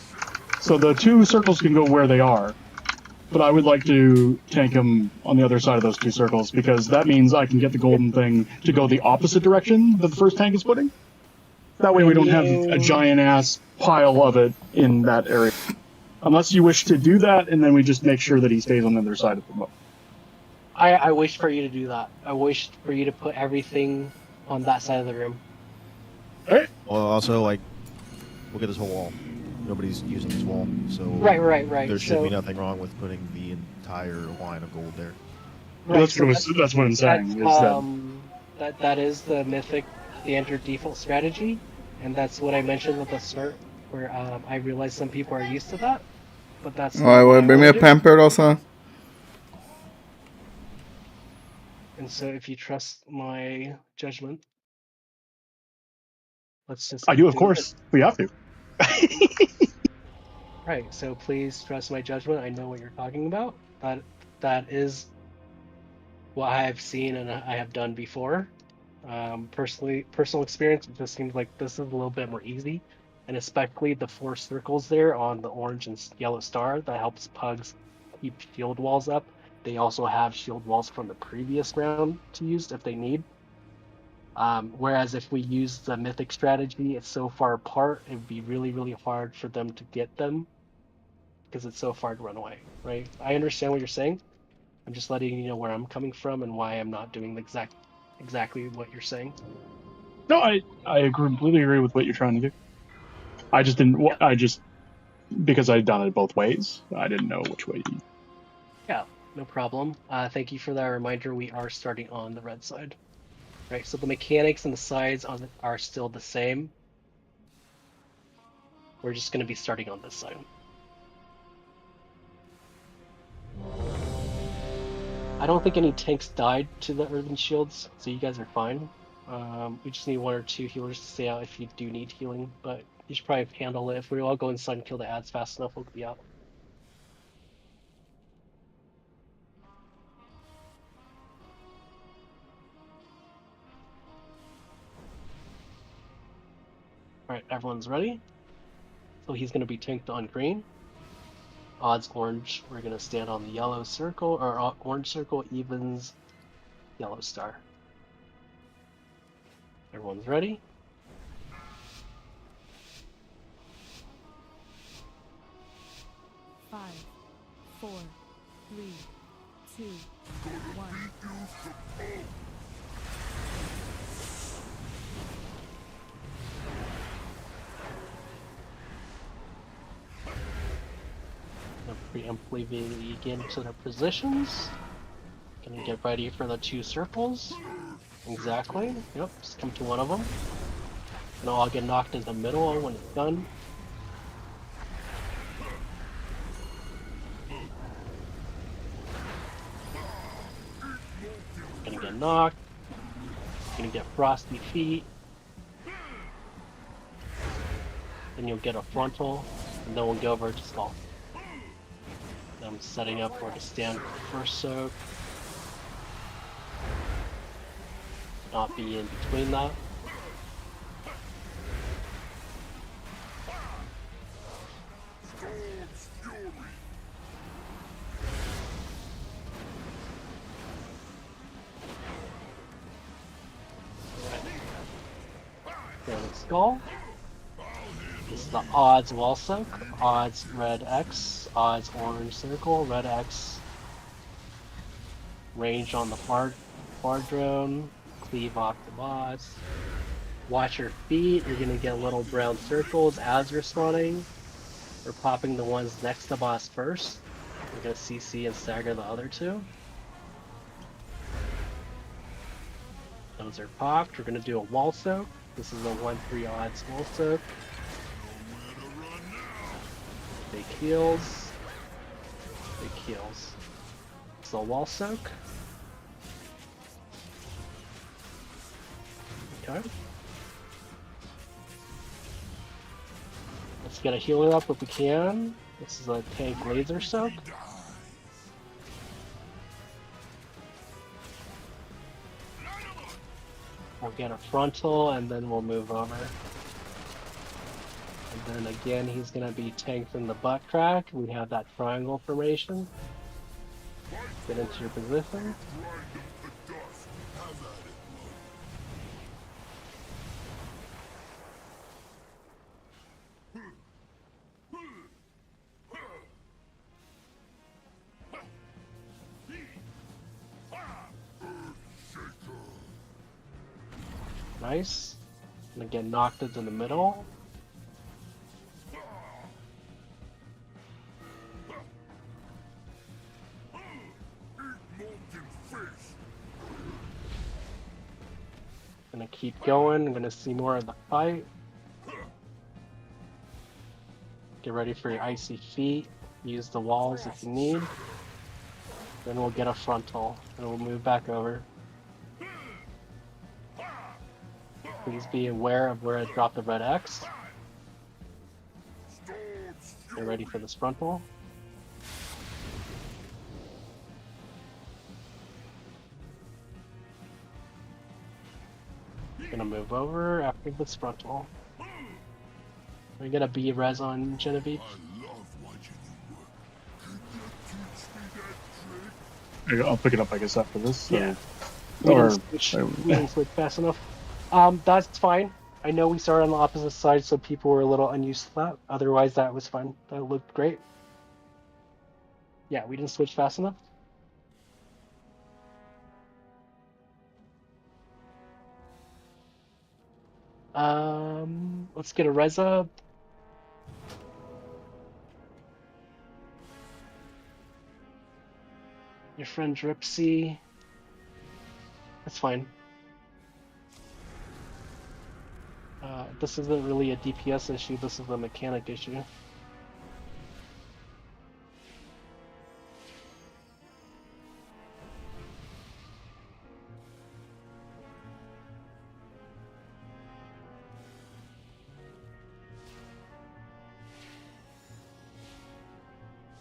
So the two circles can go where they are, but I would like to tank them on the other side of those two circles because that means I can get the golden thing to go the opposite direction that the first tank is putting. That way we don't have a giant ass pile of it in that area. Unless you wish to do that, and then we just make sure that he stays on the other side of the boat. I wish for you to do that. I wish for you to put everything on that side of the room. Well, also, like, look at this whole wall. Nobody's using this wall, so Right. there should be So- nothing wrong with putting the entire line of gold there. Right, That's what I'm saying. That is the mythic standard default strategy, and that's what I mentioned at the start, where I realize some people are used to that, but that's. Ja, not what I blir wanna mer do. pampered alltså. And so, if you trust my judgment, let's just. I do, of do course. it. We have to. Right. So please trust my judgment. I know what you're talking about. That is what I have seen and I have done before. Personal experience, it just seems like this is a little bit more easy, and especially the 4 circles there on the orange and yellow star that helps pugs keep shield walls up. They also have shield walls from the previous round to use if they need. Whereas if we use the mythic strategy, it's so far apart, it would be really, really hard for them to get them because it's so far to run away, right? I understand what you're saying. I'm just letting you know where I'm coming from and why I'm not doing exactly what you're saying. No, I completely agree with what you're trying to do. I just didn't. I just because I'd done it both ways. I didn't know which way. Yeah, no problem. Thank you for that reminder. We are starting on the red side. Right, so the mechanics and the sides are still the same. We're just going to be starting on this side. I don't think any tanks died to the earthen shields, so you guys are fine. We just need 1 or 2 healers to stay out if you do need healing, but you should probably handle it. If we all go inside and kill the ads fast enough, we'll be out. Alright, everyone's ready? So he's going to be tanked on green. Odds orange, we're going to stand on the yellow circle, or orange circle, evens, yellow star. Everyone's ready? Five, 4, 3, 2, 1. Preemptively begin to their positions. Gonna get ready for the 2 circles. Exactly. Yep, just come to one of them. And I'll get knocked in the middle when it's done. Gonna get knocked. Gonna get frosty feet. Then you'll get a frontal, and then we'll go over to skull. I'm setting up for to stand for first soak. Not be in between that. Then skull. This is the odds wall soak. Odds red X. Odds orange circle. Red X. Range on the far drone. Cleave off the boss. Watch your feet. You're gonna get little brown circles as you're spawning. We're popping the ones next to boss first. We're gonna CC and stagger the other 2. Those are popped. We're gonna do a wall soak. This is a 1-3 odds wall soak. Big heals. Big heals. It's a wall soak. Okay. Let's get a healer up if we can. This is a tank laser soak. We'll get a frontal and then we'll move over. And then again, he's gonna be tanked in the butt crack. We have that triangle formation. Get into your position. Nice. And again, knocked it in the middle. Gonna keep going. I'm gonna see more of the fight. Get ready for your icy feet. Use the walls if you need. Then we'll get a frontal and we'll move back over. Please be aware of where I dropped the red X. Get ready for this frontal. Gonna move over after this frontal. We get a B res on Genevieve. I'll pick it up, I guess, after this. So. Yeah. We didn't switch fast enough. That's fine. I know we started on the opposite side, so people were a little unused to that. Otherwise, that was fine. That looked great. Yeah, we didn't switch fast enough. Let's get a Reza. Your friend Dripsy. That's fine. This isn't really a DPS issue, this is a mechanic issue.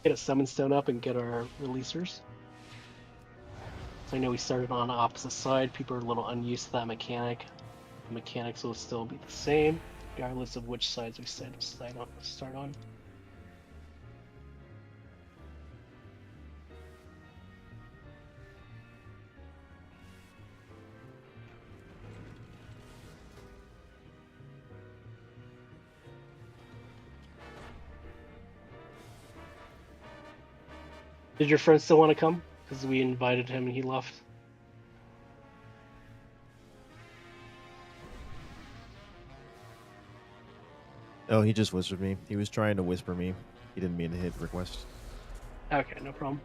Get a summon stone up and get our releasers. So I know we started on the opposite side, people are a little unused to that mechanic. The mechanics will still be the same, regardless of which sides we start on. Did your friend still want to come? Because we invited him and he left. Oh, he just whispered me. He was trying to whisper me. He didn't mean to hit request. Okay, no problem.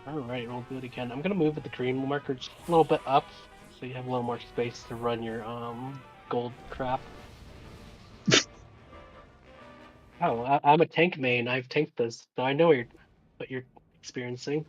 Alright, we'll do it again. I'm gonna move with the green marker just a little bit up, so you have a little more space to run your gold crap. Oh, I'm a tank main. I've tanked this, so I know what you're experiencing.